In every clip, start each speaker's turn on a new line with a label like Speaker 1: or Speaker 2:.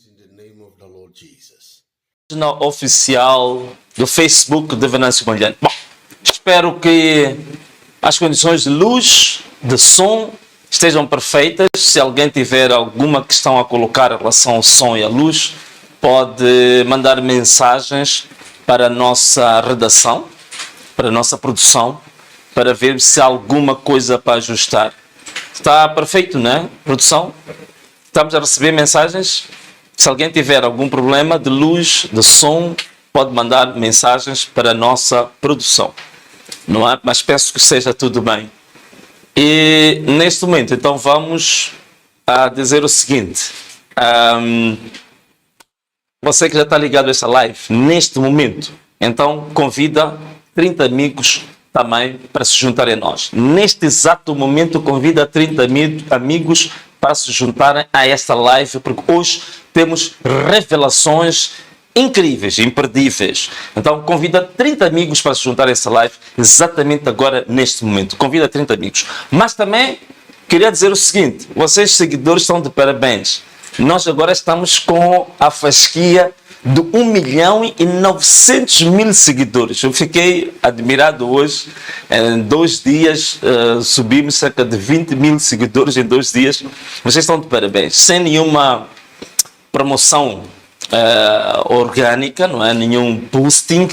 Speaker 1: In the name of the Lord Jesus.
Speaker 2: Página oficial do Facebook de Venâncio Mondlane. Bom, espero que as condições de luz, de som estejam perfeitas. Se alguém tiver alguma questão a colocar em relação ao som e à luz, pode mandar mensagens para a nossa redação, para a nossa produção, para ver se há alguma coisa para ajustar. Está perfeito, não é, produção? Estamos a receber mensagens. Se alguém tiver algum problema de luz, de som, pode mandar mensagens para a nossa produção. Não é? Mas penso que seja tudo bem. E neste momento, então, vamos a dizer o seguinte. Você que já está ligado a esta live, neste momento, então convida 30 amigos também para se juntarem a nós. Neste exato momento, convida 30 amigos para se juntarem a esta live, porque hoje temos revelações incríveis, imperdíveis. Então, convida 30 amigos para se juntar a essa live exatamente agora, neste momento. Convida 30 amigos. Mas também queria dizer o seguinte, vocês seguidores estão de parabéns. Nós agora estamos com a fasquia de 1.900.000 seguidores. Eu fiquei admirado hoje. Em 2 dias subimos cerca de 20.000 seguidores em 2 dias. Vocês estão de parabéns. Sem nenhuma promoção orgânica, não é? Nenhum boosting.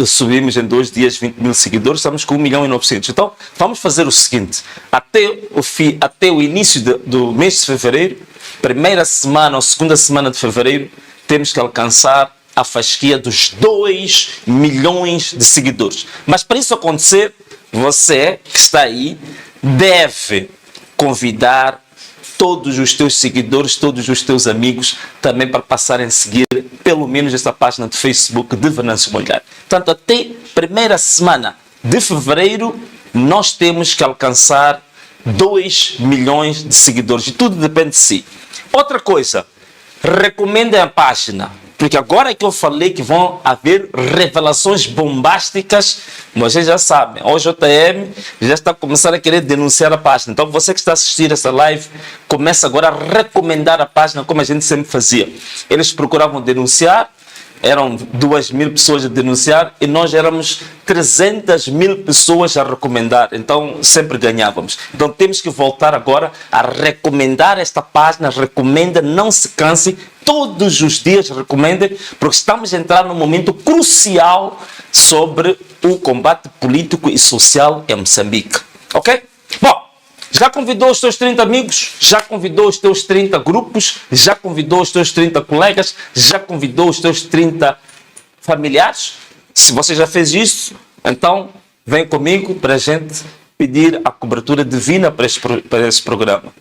Speaker 2: Subimos em 2 dias 20.000 seguidores. Estamos com 1.900.000. Então, vamos fazer o seguinte. Até o início do mês de fevereiro, primeira semana ou segunda semana de fevereiro, temos que alcançar a fasquia dos 2 milhões de seguidores. Mas para isso acontecer, você que está aí deve convidar todos os teus seguidores, todos os teus amigos também para passarem a seguir pelo menos esta página de Facebook de Venâncio Mondlane. Portanto, até primeira semana de fevereiro, nós temos que alcançar 2 milhões de seguidores e tudo depende de si. Outra coisa, recomendem a página, porque agora é que eu falei que vão haver revelações bombásticas. Vocês já sabem, o JM já está a começar a querer denunciar a página. Então você que está a assistir essa live, começa agora a recomendar a página como a gente sempre fazia. Eles procuravam denunciar, eram 2.000 pessoas a denunciar e nós éramos 300.000 pessoas a recomendar. Então sempre ganhávamos. Então temos que voltar agora a recomendar esta página. Recomenda, não se canse. Todos os dias recomendem, porque estamos a entrar num momento crucial sobre o combate político e social em Moçambique. Ok? Bom, já convidou os teus 30 amigos? Já convidou os teus 30 grupos? Já convidou os teus 30 colegas? Já convidou os teus 30 familiares? Se você já fez isso, então vem comigo para a gente pedir a cobertura divina para esse programa.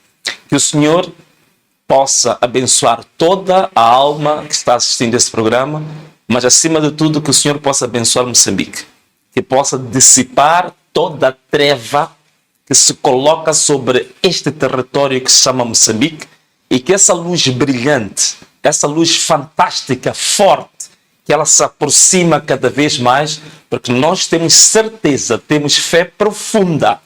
Speaker 2: Que o Senhor possa abençoar toda a alma que está assistindo esse programa, mas acima de tudo que o Senhor possa abençoar Moçambique, que possa dissipar toda a treva que se coloca sobre este território que se chama Moçambique e que essa luz brilhante, essa luz fantástica, forte, que ela se aproxima cada vez mais, porque nós temos certeza, temos fé profunda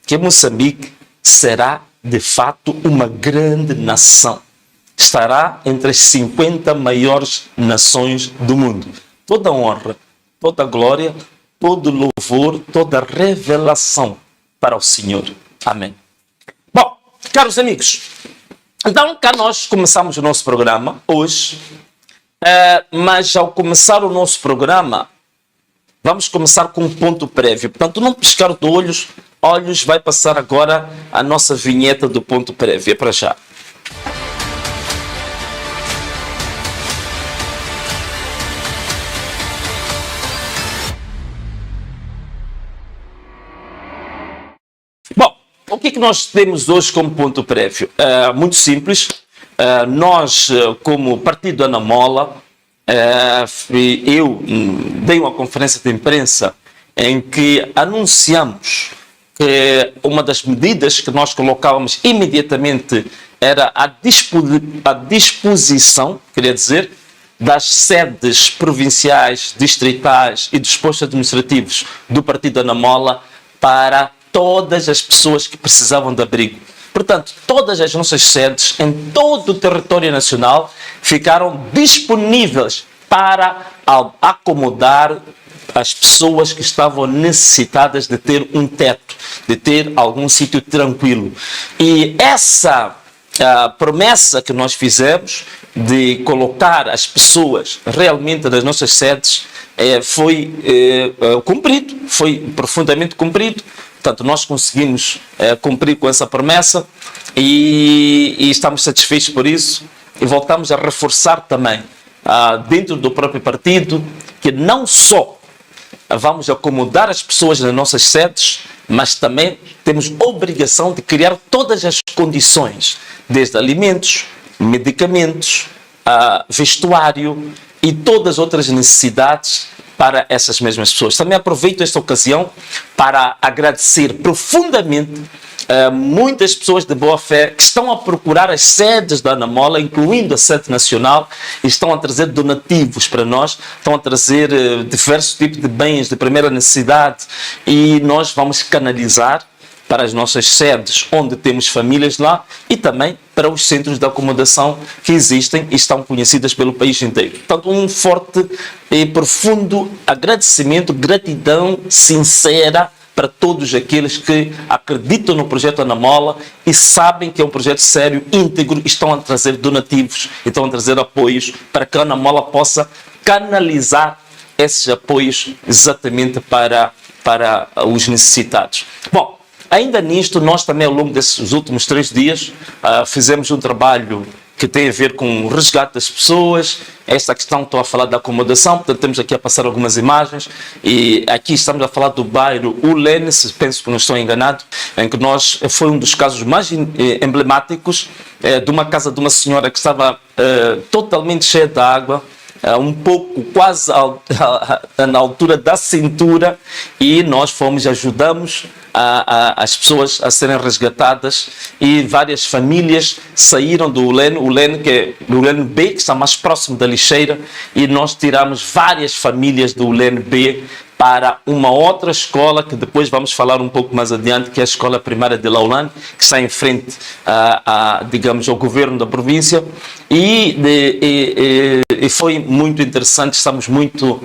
Speaker 2: que Moçambique será de fato uma grande nação. Estará entre as 50 maiores nações do mundo. Toda honra, toda glória, todo louvor, toda revelação para o Senhor. Amém. Bom, caros amigos, então cá nós começamos o nosso programa hoje, mas ao começar o nosso programa, vamos começar com um ponto prévio. Portanto, não piscar de olhos, vai passar agora a nossa vinheta do ponto prévio. É para já. Bom, o que é que nós temos hoje como ponto prévio? Muito simples. Nós, como Partido Anamola, eu dei uma conferência de imprensa em que anunciamos que uma das medidas que nós colocávamos imediatamente era a disposição, queria dizer, das sedes provinciais, distritais e dos postos administrativos do Partido Anamola para todas as pessoas que precisavam de abrigo. Portanto, todas as nossas sedes em todo o território nacional ficaram disponíveis para acomodar as pessoas que estavam necessitadas de ter um teto, de ter algum sítio tranquilo. E essa promessa que nós fizemos de colocar as pessoas realmente nas nossas sedes foi cumprido, foi profundamente cumprido. Portanto, nós conseguimos cumprir com essa promessa e estamos satisfeitos por isso. E voltamos a reforçar também dentro do próprio partido que não só vamos acomodar as pessoas nas nossas sedes, mas também temos obrigação de criar todas as condições, desde alimentos, medicamentos, vestuário e todas as outras necessidades para essas mesmas pessoas. Também aproveito esta ocasião para agradecer profundamente muitas pessoas de boa fé que estão a procurar as sedes da Anamola, incluindo a sede nacional, e estão a trazer donativos para nós, estão a trazer diversos tipos de bens de primeira necessidade, e nós vamos canalizar para as nossas sedes, onde temos famílias lá, e também para os centros de acomodação que existem e estão conhecidas pelo país inteiro. Portanto, um forte e profundo agradecimento, gratidão sincera para todos aqueles que acreditam no projeto Anamola e sabem que é um projeto sério, íntegro, e estão a trazer donativos, e estão a trazer apoios para que a Anamola possa canalizar esses apoios exatamente para os necessitados. Bom, ainda nisto, nós também ao longo desses últimos 3 dias fizemos um trabalho que tem a ver com o resgate das pessoas. Esta questão, estou a falar da acomodação, portanto temos aqui a passar algumas imagens, e aqui estamos a falar do bairro Ulene, se penso que não estou enganado, em que foi um dos casos mais emblemáticos de uma casa de uma senhora que estava totalmente cheia de água, um pouco quase na altura da cintura, e nós fomos, ajudamos as pessoas a serem resgatadas, e várias famílias saíram do Ulene, que é o Ulene B, que está mais próximo da lixeira, e nós tiramos várias famílias do Ulene B para uma outra escola, que depois vamos falar um pouco mais adiante, que é a Escola Primária de Laulane, que está em frente, digamos, ao governo da província, e foi muito interessante. Estamos muito,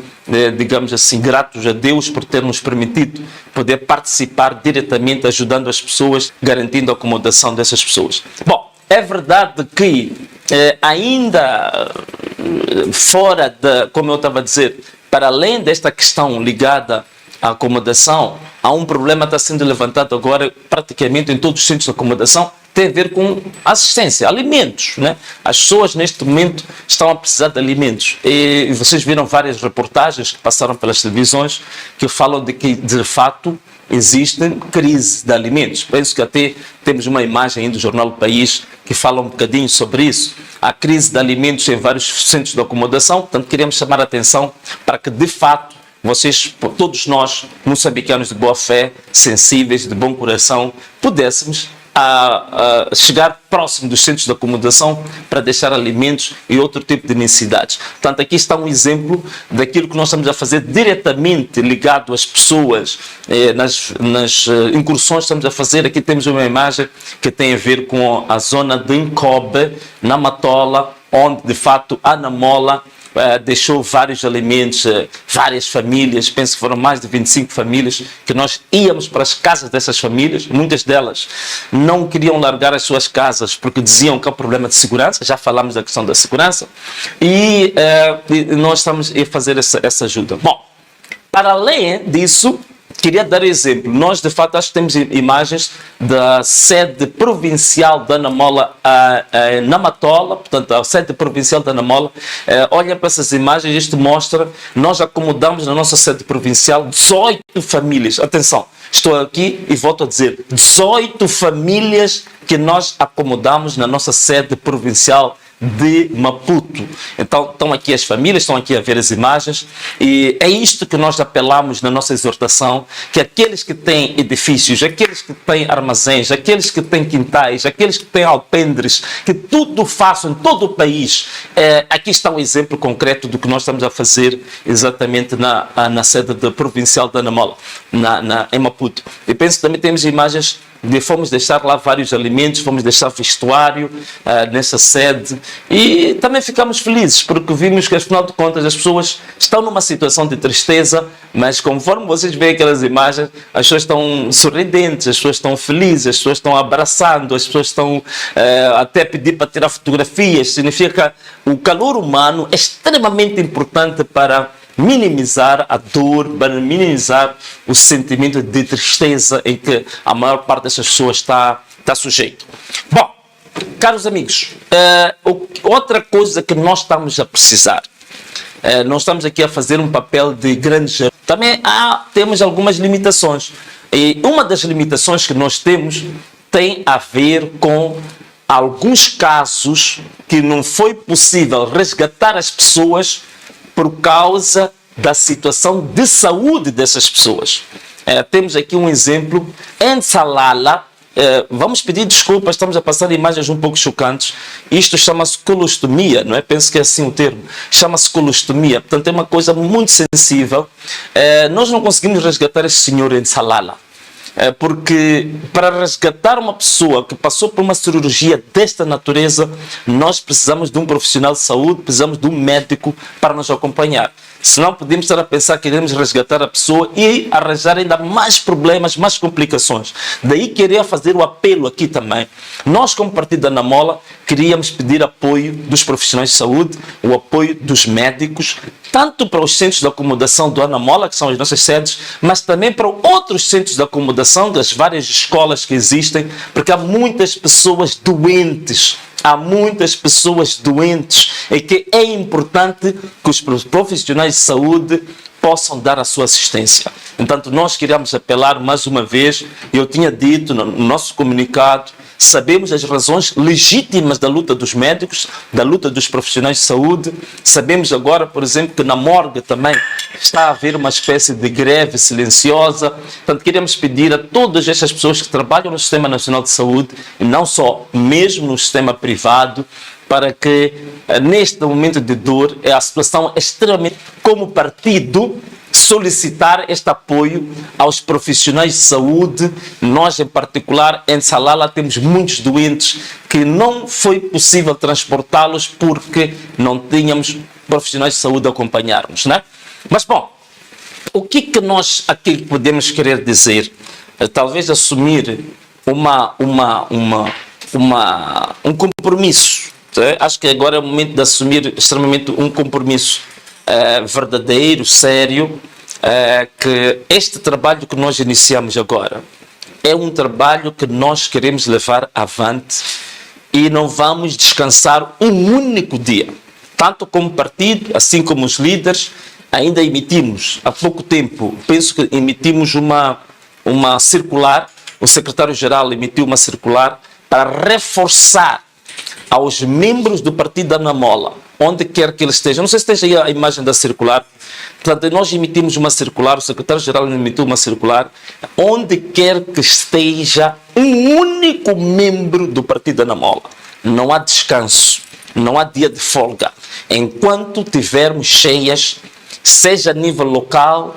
Speaker 2: digamos assim, gratos a Deus por ter nos permitido poder participar diretamente, ajudando as pessoas, garantindo a acomodação dessas pessoas. Bom, é verdade que ainda fora como eu estava a dizer, para além desta questão ligada à acomodação, há um problema que está sendo levantado agora praticamente em todos os centros de acomodação, tem a ver com assistência, alimentos, né? As pessoas neste momento estão a precisar de alimentos, e vocês viram várias reportagens que passaram pelas televisões que falam de que, de fato, existe crise de alimentos. Penso que até temos uma imagem aí do jornal O País que fala um bocadinho sobre isso. Há crise de alimentos em vários centros de acomodação, portanto queremos chamar a atenção para que, de fato, vocês, todos nós, moçambicanos de boa fé, sensíveis, de bom coração, pudéssemos chegar próximo dos centros de acomodação para deixar alimentos e outro tipo de necessidades. Portanto, aqui está um exemplo daquilo que nós estamos a fazer diretamente ligado às pessoas, nas incursões que estamos a fazer. Aqui temos uma imagem que tem a ver com a zona de Nkobe, na Matola, onde de fato a Anamola deixou vários alimentos, várias famílias, penso que foram mais de 25 famílias, que nós íamos para as casas dessas famílias. Muitas delas não queriam largar as suas casas porque diziam que é um problema de segurança, já falámos da questão da segurança, e nós estamos a fazer essa ajuda. Bom, para além disso, queria dar exemplo. Nós, de fato, acho que temos imagens da sede provincial da Anamola na Matola, portanto, a sede provincial da Anamola. Olhem para essas imagens, isto mostra, nós acomodamos na nossa sede provincial 18 famílias. Atenção, estou aqui e volto a dizer, 18 famílias que nós acomodamos na nossa sede provincial de Maputo. Então, estão aqui as famílias, estão aqui a ver as imagens, e é isto que nós apelamos na nossa exortação, que aqueles que têm edifícios, aqueles que têm armazéns, aqueles que têm quintais, aqueles que têm alpendres, que tudo façam em todo o país. Aqui está um exemplo concreto do que nós estamos a fazer exatamente na sede provincial da Anamola, em Maputo. E penso que também temos imagens fomos deixar lá vários alimentos, fomos deixar vestuário nessa sede e também ficamos felizes porque vimos que, afinal de contas, as pessoas estão numa situação de tristeza, mas conforme vocês veem aquelas imagens, as pessoas estão sorridentes, as pessoas estão felizes, as pessoas estão abraçando, as pessoas estão até pedir para tirar fotografias. Significa que o calor humano é extremamente importante para minimizar a dor, para minimizar o sentimento de tristeza em que a maior parte dessas pessoas está sujeito. Bom, caros amigos, outra coisa que nós estamos a precisar, nós estamos aqui a fazer um papel de grande... Também temos algumas limitações. E uma das limitações que nós temos tem a ver com alguns casos que não foi possível resgatar as pessoas por causa da situação de saúde dessas pessoas. Temos aqui um exemplo em Salala. Vamos pedir desculpas, estamos a passar imagens um pouco chocantes. Isto chama-se colostomia, não é? Penso que é assim o termo. Chama-se colostomia. Portanto, é uma coisa muito sensível. Nós não conseguimos resgatar esse senhor em Salala. Porque para resgatar uma pessoa que passou por uma cirurgia desta natureza, nós precisamos de um profissional de saúde, precisamos de um médico para nos acompanhar. Senão podemos estar a pensar que queremos resgatar a pessoa e arranjar ainda mais problemas, mais complicações. Daí queria fazer o apelo aqui também. Nós, como Partido Anamola, queríamos pedir apoio dos profissionais de saúde, o apoio dos médicos, tanto para os centros de acomodação do Anamola, que são as nossas sedes, mas também para outros centros de acomodação das várias escolas que existem, porque há muitas pessoas doentes. Há muitas pessoas doentes e que é importante que os profissionais de saúde possam dar a sua assistência. Portanto, nós queríamos apelar mais uma vez, eu tinha dito no nosso comunicado, sabemos as razões legítimas da luta dos médicos, da luta dos profissionais de saúde, sabemos agora, por exemplo, que na morgue também está a haver uma espécie de greve silenciosa. Portanto, queremos pedir a todas estas pessoas que trabalham no Sistema Nacional de Saúde, e não só, mesmo no sistema privado, para que neste momento de dor, a situação é extremamente, como partido, solicitar este apoio aos profissionais de saúde. Nós, em particular, em Salala, temos muitos doentes que não foi possível transportá-los porque não tínhamos profissionais de saúde a acompanhar-nos, né? Mas, bom, o que nós aqui podemos querer dizer? Talvez assumir um compromisso. Acho que agora é o momento de assumir extremamente um compromisso verdadeiro, sério, que este trabalho que nós iniciamos agora é um trabalho que nós queremos levar avante e não vamos descansar um único dia. Tanto como partido, assim como os líderes, ainda emitimos, há pouco tempo, penso que emitimos uma circular, o secretário-geral emitiu uma circular para reforçar aos membros do Partido Anamola, onde quer que eles estejam, não sei se esteja aí a imagem da circular, portanto, nós emitimos uma circular, o secretário-geral emitiu uma circular, onde quer que esteja um único membro do Partido Anamola. Não há descanso, não há dia de folga. Enquanto tivermos cheias, seja a nível local,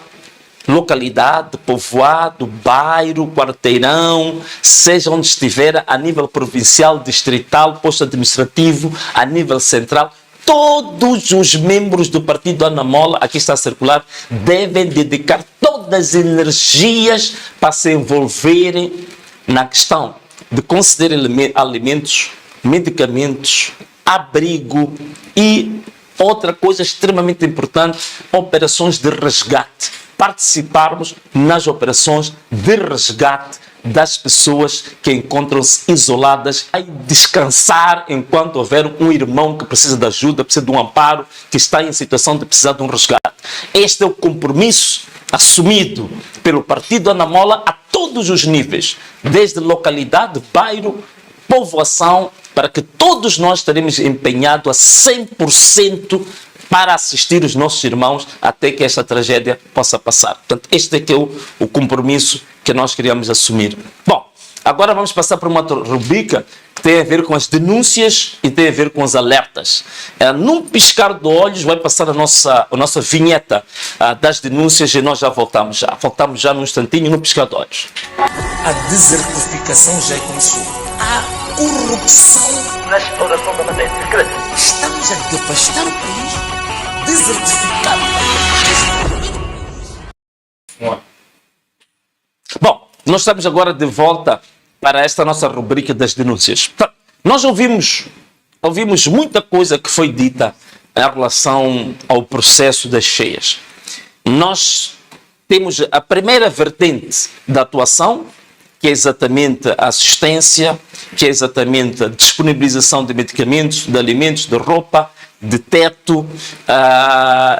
Speaker 2: localidade, povoado, bairro, quarteirão, seja onde estiver, a nível provincial, distrital, posto administrativo, a nível central, todos os membros do Partido Anamola, aqui está a circular, devem dedicar todas as energias para se envolverem na questão de conceder alimentos, medicamentos, abrigo e outra coisa extremamente importante, operações de resgate. Participarmos nas operações de resgate das pessoas que encontram-se isoladas, a descansar enquanto houver um irmão que precisa de ajuda, precisa de um amparo, que está em situação de precisar de um resgate. Este é o compromisso assumido pelo Partido Anamola a todos os níveis, desde localidade, bairro, povoação, para que todos nós estaremos empenhados a 100% para assistir os nossos irmãos até que esta tragédia possa passar. Portanto, este é que é o compromisso que nós queríamos assumir. Bom, agora vamos passar para uma outra rubrica tem a ver com as denúncias e tem a ver com os alertas. Num piscar de olhos vai passar a nossa vinheta das denúncias e nós já voltamos já. Voltamos já num instantinho, num piscar de olhos.
Speaker 3: A desertificação já começou. A corrupção
Speaker 4: na exploração da matéria.
Speaker 3: Estamos a devastar o país, desertificar o país.
Speaker 2: Bom, nós estamos agora de volta para esta nossa rubrica das denúncias. Nós ouvimos muita coisa que foi dita em relação ao processo das cheias. Nós temos a primeira vertente da atuação, que é exatamente a assistência, que é exatamente a disponibilização de medicamentos, de alimentos, de roupa, de teto,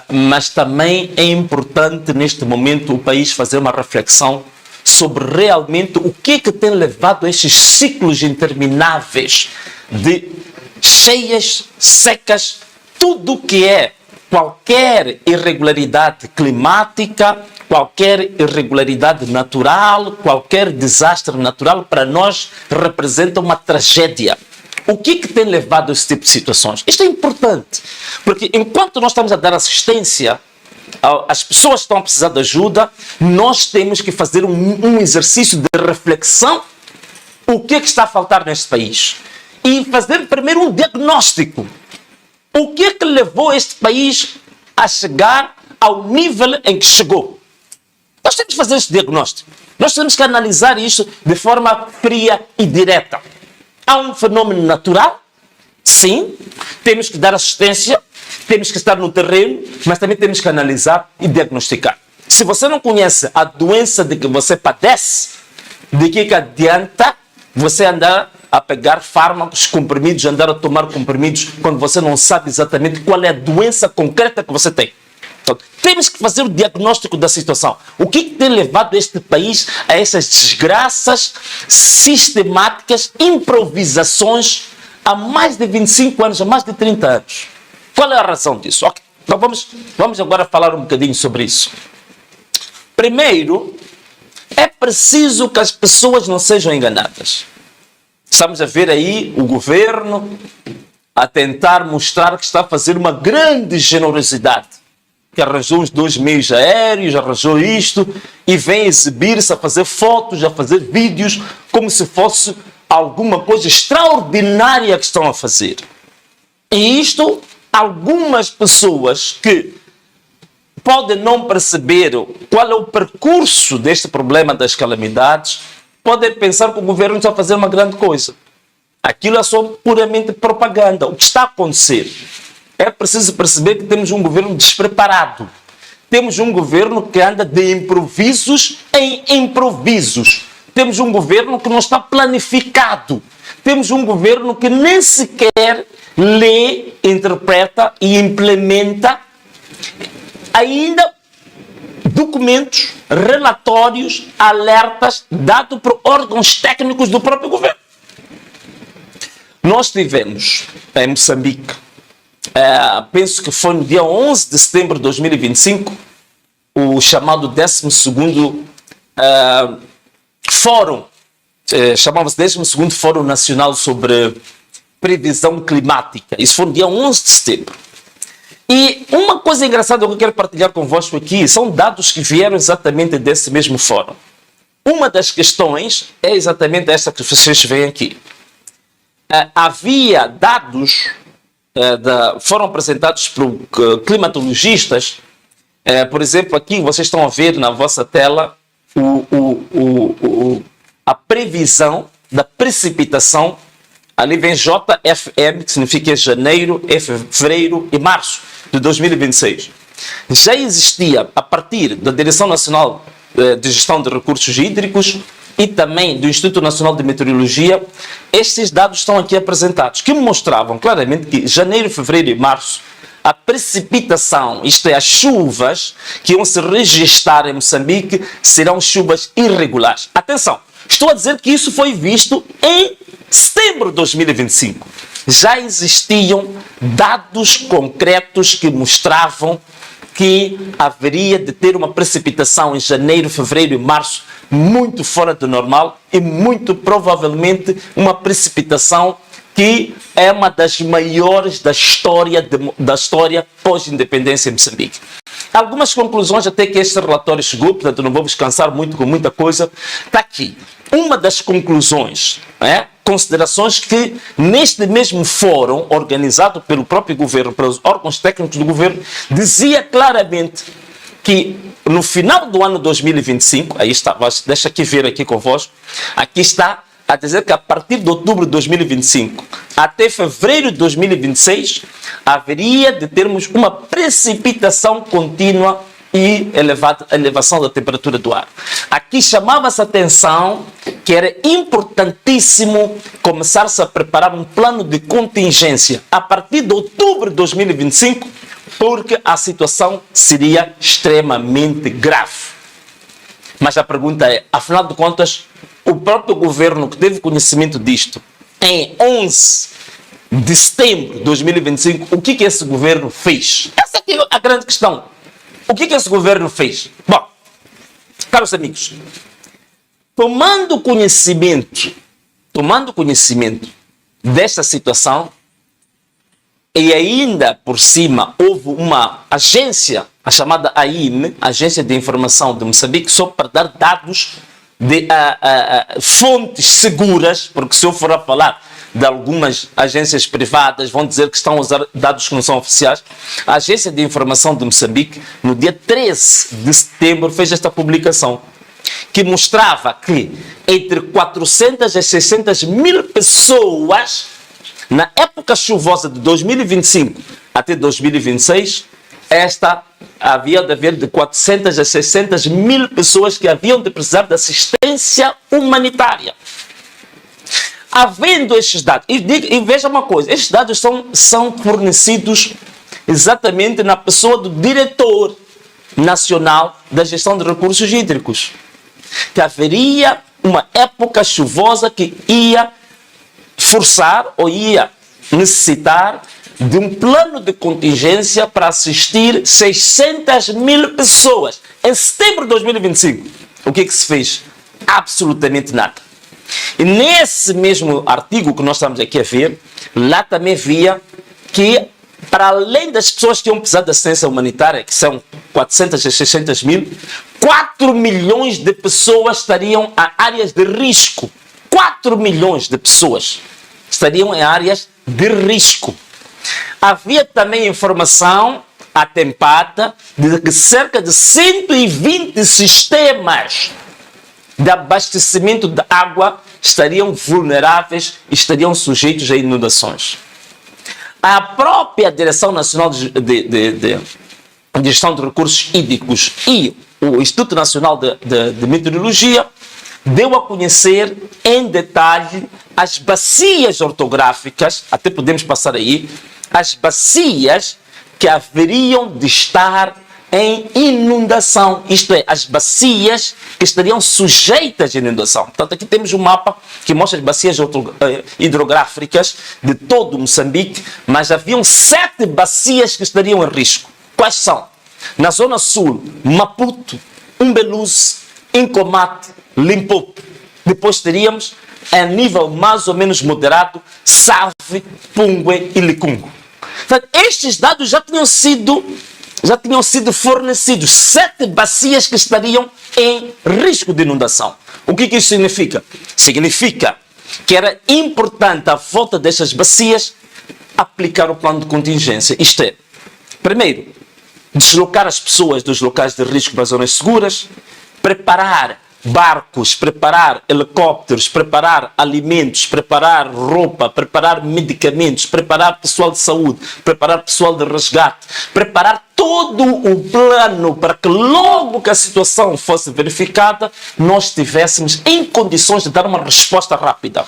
Speaker 2: mas também é importante neste momento o país fazer uma reflexão sobre realmente o que tem levado a estes ciclos intermináveis de cheias, secas, tudo que é qualquer irregularidade climática, qualquer irregularidade natural, qualquer desastre natural, para nós representa uma tragédia. O que tem levado a esse tipo de situações? Isto é importante, porque enquanto nós estamos a dar assistência, as pessoas que estão a precisar de ajuda, nós temos que fazer um exercício de reflexão. O que está a faltar neste país? E fazer primeiro um diagnóstico. O que levou este país a chegar ao nível em que chegou? Nós temos que fazer esse diagnóstico. Nós temos que analisar isto de forma fria e direta. Há um fenômeno natural? Sim. Temos que dar assistência, temos que estar no terreno, mas também temos que analisar e diagnosticar. Se você não conhece a doença de que você padece, de que adianta você andar a pegar fármacos, comprimidos, andar a tomar comprimidos, quando você não sabe exatamente qual é a doença concreta que você tem? Então, temos que fazer o diagnóstico da situação. O que tem levado este país a essas desgraças sistemáticas, improvisações, há mais de 25 anos, há mais de 30 anos? Qual é a razão disso? Okay. Então vamos agora falar um bocadinho sobre isso. Primeiro, é preciso que as pessoas não sejam enganadas. Estamos a ver aí o governo a tentar mostrar que está a fazer uma grande generosidade. Que arranjou uns 2 meios aéreos, arranjou isto, e vem exibir-se a fazer fotos, a fazer vídeos, como se fosse alguma coisa extraordinária que estão a fazer. E isto, algumas pessoas que podem não perceber qual é o percurso deste problema das calamidades, podem pensar que o governo está a fazer uma grande coisa. Aquilo é só puramente propaganda. O que está a acontecer? É preciso perceber que temos um governo despreparado. Temos um governo que anda de improvisos em improvisos. Temos um governo que não está planificado. Temos um governo que nem sequer lê, interpreta e implementa ainda documentos, relatórios, alertas dados por órgãos técnicos do próprio governo. Nós tivemos em Moçambique, penso que foi no dia 11 de setembro de 2025, o chamado 12º Fórum, chamava-se 12º Fórum Nacional sobre Previsão Climática. Isso foi no dia 11 de setembro. E uma coisa engraçada que eu quero partilhar convosco aqui são dados que vieram exatamente desse mesmo fórum. Uma das questões é exatamente esta que vocês veem aqui. Havia dados foram apresentados por climatologistas. Por exemplo, aqui vocês estão a ver na vossa tela a previsão da precipitação. Ali vem JFM, que significa janeiro, fevereiro e março de 2026. Já existia, a partir da Direção Nacional de Gestão de Recursos Hídricos e também do Instituto Nacional de Meteorologia, estes dados estão aqui apresentados, que mostravam claramente que janeiro, fevereiro e março, a precipitação, isto é, as chuvas que iam se registrar em Moçambique, serão chuvas irregulares. Atenção, estou a dizer que isso foi visto em setembro de 2025. Já existiam dados concretos que mostravam que haveria de ter uma precipitação em janeiro, fevereiro e março muito fora do normal e muito provavelmente uma precipitação que é uma das maiores da história pós-independência em Moçambique. Algumas conclusões até que este relatório chegou, portanto não vou descansar muito com muita coisa, está aqui. Uma das conclusões, considerações que neste mesmo fórum, organizado pelo próprio governo, pelos órgãos técnicos do governo, dizia claramente que no final do ano 2025, aí está, deixa aqui ver aqui convosco, aqui está a dizer que a partir de outubro de 2025 até fevereiro de 2026 haveria de termos uma precipitação contínua e elevação da temperatura do ar. Aqui chamava-se a atenção que era importantíssimo começar-se a preparar um plano de contingência a partir de outubro de 2025, porque a situação seria extremamente grave. Mas a pergunta é, afinal de contas, o próprio governo que teve conhecimento disto em 11 de setembro de 2025, o que esse governo fez? Essa aqui é a grande questão. O que esse governo fez? Bom, caros amigos, tomando conhecimento desta situação, e ainda por cima houve uma agência, a chamada AIM, Agência de Informação de Moçambique, só para dar dados de fontes seguras, porque se eu for a falar de algumas agências privadas, vão dizer que estão a usar dados que não são oficiais. A Agência de Informação de Moçambique, no dia 13 de setembro, fez esta publicação, que mostrava que entre 400 e 600 mil pessoas, na época chuvosa de 2025 até 2026, havia de haver de 400 a 600 mil pessoas que haviam de precisar de assistência humanitária. Havendo estes dados, e veja uma coisa, estes dados são fornecidos exatamente na pessoa do diretor nacional da gestão de recursos hídricos, que haveria uma época chuvosa que ia forçar ou ia necessitar de um plano de contingência para assistir 600 mil pessoas em setembro de 2025. O que se fez? Absolutamente nada. E nesse mesmo artigo que nós estamos aqui a ver, lá também via que, para além das pessoas que iam precisar de assistência humanitária, que são 400 a 600 mil, 4 milhões de pessoas estariam em áreas de risco. 4 milhões de pessoas estariam em áreas de risco. Havia também informação atempada de que cerca de 120 sistemas de abastecimento de água estariam vulneráveis e estariam sujeitos a inundações. A própria Direção Nacional de Gestão de Recursos Hídricos e o Instituto Nacional de Meteorologia deu a conhecer em detalhe as bacias ortográficas, até podemos passar aí, as bacias que haveriam de estar em inundação, isto é, as bacias que estariam sujeitas à inundação. Portanto, aqui temos um mapa que mostra as bacias hidrográficas de todo Moçambique, mas haviam 7 bacias que estariam em risco. Quais são? Na zona sul, Maputo, Umbeluze, Incomate, Limpopo. Depois teríamos, a nível mais ou menos moderado, Save, Pungue e Licungo. Portanto, estes dados já tinham sido fornecidos, 7 bacias que estariam em risco de inundação. O que isso significa? Significa que era importante, à volta destas bacias, aplicar o plano de contingência. Isto é, primeiro, deslocar as pessoas dos locais de risco para zonas seguras, preparar barcos, preparar helicópteros, preparar alimentos, preparar roupa, preparar medicamentos, preparar pessoal de saúde, preparar pessoal de resgate, preparar todo o plano para que logo que a situação fosse verificada, nós estivéssemos em condições de dar uma resposta rápida.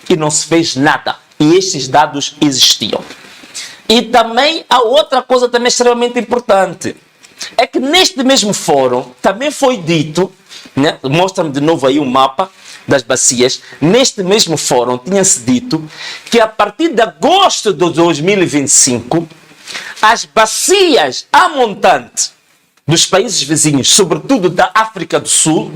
Speaker 2: E não se fez nada. E estes dados existiam. E também há outra coisa também extremamente importante. É que neste mesmo fórum também foi dito, né, mostra-me de novo aí um mapa das bacias, neste mesmo fórum tinha-se dito que a partir de agosto de 2025 as bacias a montante dos países vizinhos, sobretudo da África do Sul,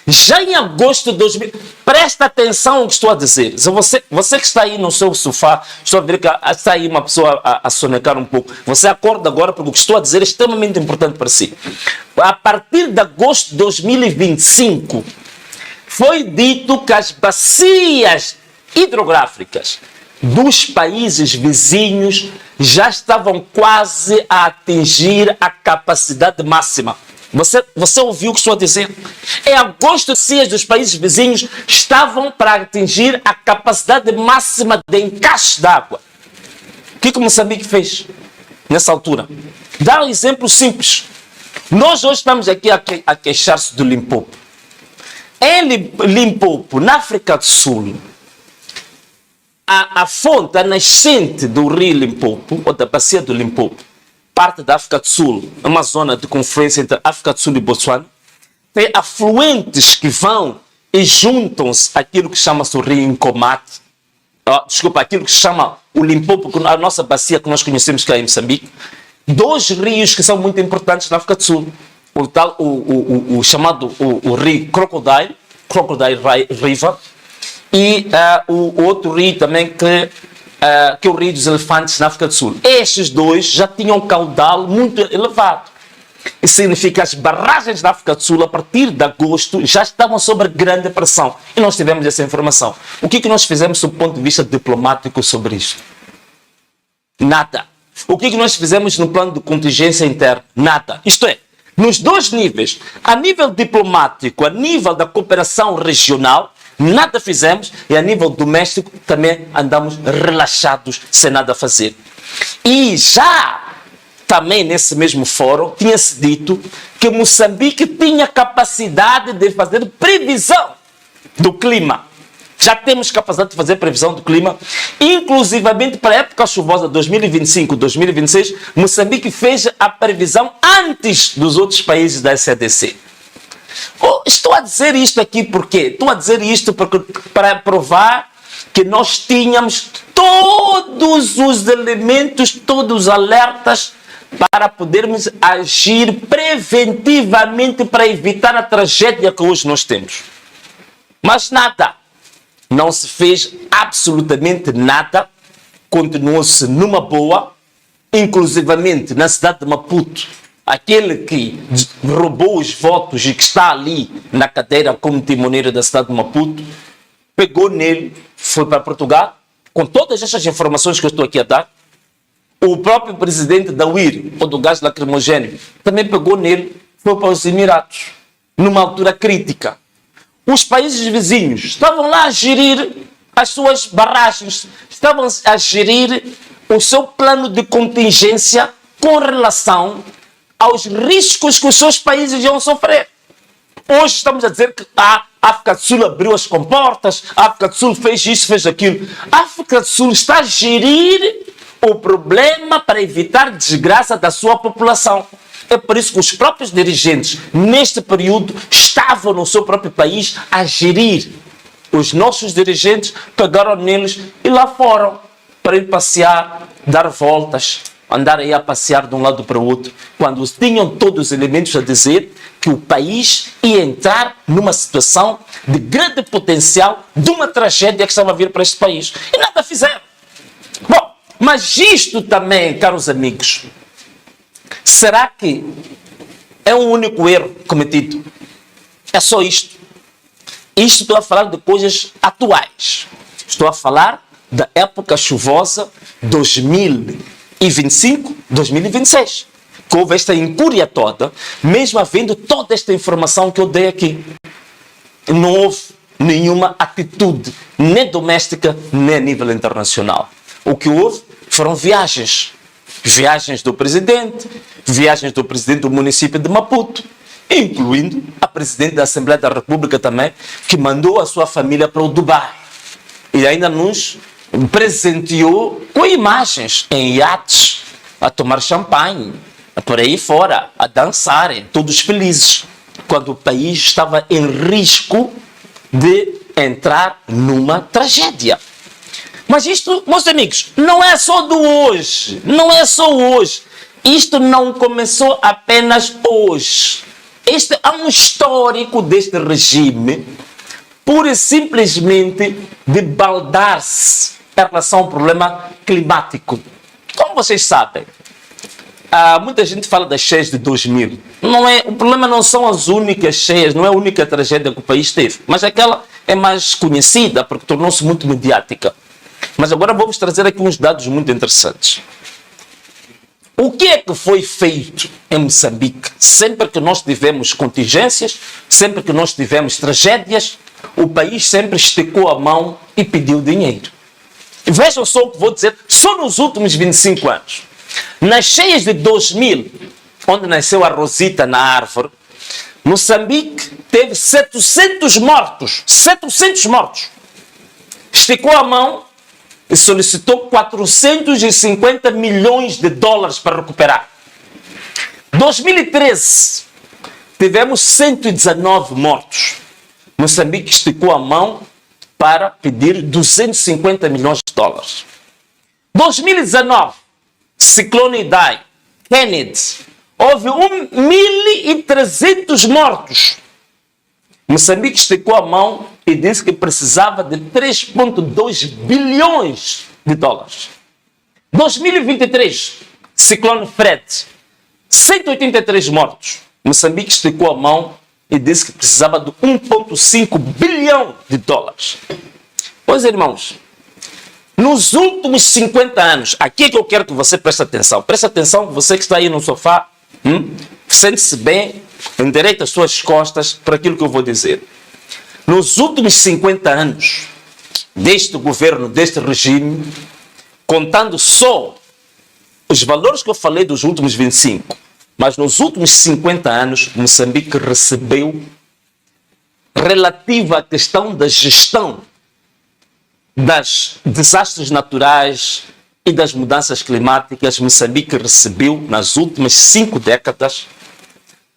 Speaker 2: já em agosto de 2000, presta atenção ao que estou a dizer. Você que está aí no seu sofá, estou a ver que está aí uma pessoa a sonecar um pouco. Você acorda agora porque o que estou a dizer é extremamente importante para si. A partir de agosto de 2025, foi dito que as bacias hidrográficas dos países vizinhos já estavam quase a atingir a capacidade máxima. Você ouviu o que estou a dizer? Em agosto, as bacias dos países vizinhos estavam para atingir a capacidade máxima de encaixe d'água. O que Moçambique fez nessa altura? Dá um exemplo simples. Nós hoje estamos aqui a queixar-se do Limpopo. Em Limpopo, na África do Sul, a fonte, a nascente do rio Limpopo, ou da bacia do Limpopo, parte da África do Sul, uma zona de confluência entre África do Sul e Botsuana, tem afluentes que vão e juntam-se àquilo que chama-se o rio Nkomati, aquilo que se chama o Limpopo, a nossa bacia que nós conhecemos que é em Moçambique. Dois rios que são muito importantes na África do Sul, o chamado o rio Crocodile River, e o outro rio também que é o Rio dos Elefantes na África do Sul. Estes dois já tinham um caudal muito elevado. Isso significa que as barragens da África do Sul, a partir de agosto, já estavam sob grande pressão. E nós tivemos essa informação. O que nós fizemos do ponto de vista diplomático sobre isto? Nada. O que nós fizemos no plano de contingência interna? Nada. Isto é, nos dois níveis, a nível diplomático, a nível da cooperação regional, nada fizemos, e a nível doméstico também andamos relaxados, sem nada a fazer. E já também nesse mesmo fórum tinha-se dito que Moçambique tinha capacidade de fazer previsão do clima. Já temos capacidade de fazer previsão do clima, inclusivamente para a época chuvosa 2025-2026, Moçambique fez a previsão antes dos outros países da SADC. Estou a dizer isto aqui porque estou a dizer isto para provar que nós tínhamos todos os elementos, todos os alertas para podermos agir preventivamente para evitar a tragédia que hoje nós temos. Mas nada, não se fez absolutamente nada, continuou-se numa boa, inclusivamente na cidade de Maputo. Aquele que roubou os votos e que está ali na cadeira como timoneiro da cidade de Maputo, pegou nele, foi para Portugal, com todas estas informações que eu estou aqui a dar. O próprio presidente da UIR, ou do gás lacrimogéneo, também pegou nele, foi para os Emirados, numa altura crítica. Os países vizinhos estavam lá a gerir as suas barragens, estavam a gerir o seu plano de contingência com relação aos riscos que os seus países iam sofrer. Hoje estamos a dizer que a África do Sul abriu as comportas, a África do Sul fez isso, fez aquilo. A África do Sul está a gerir o problema para evitar desgraça da sua população. É por isso que os próprios dirigentes, neste período, estavam no seu próprio país a gerir. Os nossos dirigentes pegaram neles e lá foram para ir passear, dar voltas, andar aí a passear de um lado para o outro, quando tinham todos os elementos a dizer que o país ia entrar numa situação de grande potencial de uma tragédia que estava a vir para este país. E nada fizeram. Bom, mas isto também, caros amigos, será que é um único erro cometido? É só isto. Isto estou a falar de coisas atuais. Estou a falar da época chuvosa 2025, 2026. Que houve esta incúria toda, mesmo havendo toda esta informação que eu dei aqui. Não houve nenhuma atitude, nem doméstica, nem a nível internacional. O que houve foram viagens. Viagens do presidente do município de Maputo, incluindo a presidente da Assembleia da República também, que mandou a sua família para o Dubai. E ainda nos presenteou com imagens em iates, a tomar champanhe, por aí fora, a dançarem, todos felizes, quando o país estava em risco de entrar numa tragédia. Mas isto, meus amigos, não é só do hoje. Não é só hoje. Isto não começou apenas hoje. Este é um histórico deste regime, pura e simplesmente de baldar-se em relação ao problema climático. Como vocês sabem, muita gente fala das cheias de 2000. O problema não são as únicas cheias, não é a única tragédia que o país teve, mas aquela é mais conhecida porque tornou-se muito mediática. Mas agora vou-vos trazer aqui uns dados muito interessantes. O que é que foi feito em Moçambique? Sempre que nós tivemos contingências, sempre que nós tivemos tragédias, o país sempre esticou a mão e pediu dinheiro. E vejam só o que vou dizer, só nos últimos 25 anos. Nas cheias de 2000, onde nasceu a Rosita na árvore, Moçambique teve 700 mortos. 700 mortos. Esticou a mão e solicitou 450 milhões de dólares para recuperar. 2013, tivemos 119 mortos. Moçambique esticou a mão para pedir 250 milhões de dólares. 2019, ciclone Idai, Kennedy, houve 1.300 mortos. Moçambique esticou a mão e disse que precisava de 3,2 bilhões de dólares. 2023, ciclone Fred, 183 mortos. Moçambique esticou a mão e disse que precisava de 1,5 bilhão de dólares. Pois, irmãos, nos últimos 50 anos, aqui é que eu quero que você preste atenção. Preste atenção, você que está aí no sofá, sente-se bem, endireita as suas costas para aquilo que eu vou dizer. Nos últimos 50 anos deste governo, deste regime, contando só os valores que eu falei dos últimos 25, mas nos últimos 50 anos, Moçambique recebeu, relativa à questão da gestão das desastres naturais e das mudanças climáticas, Moçambique recebeu, nas últimas 5 décadas,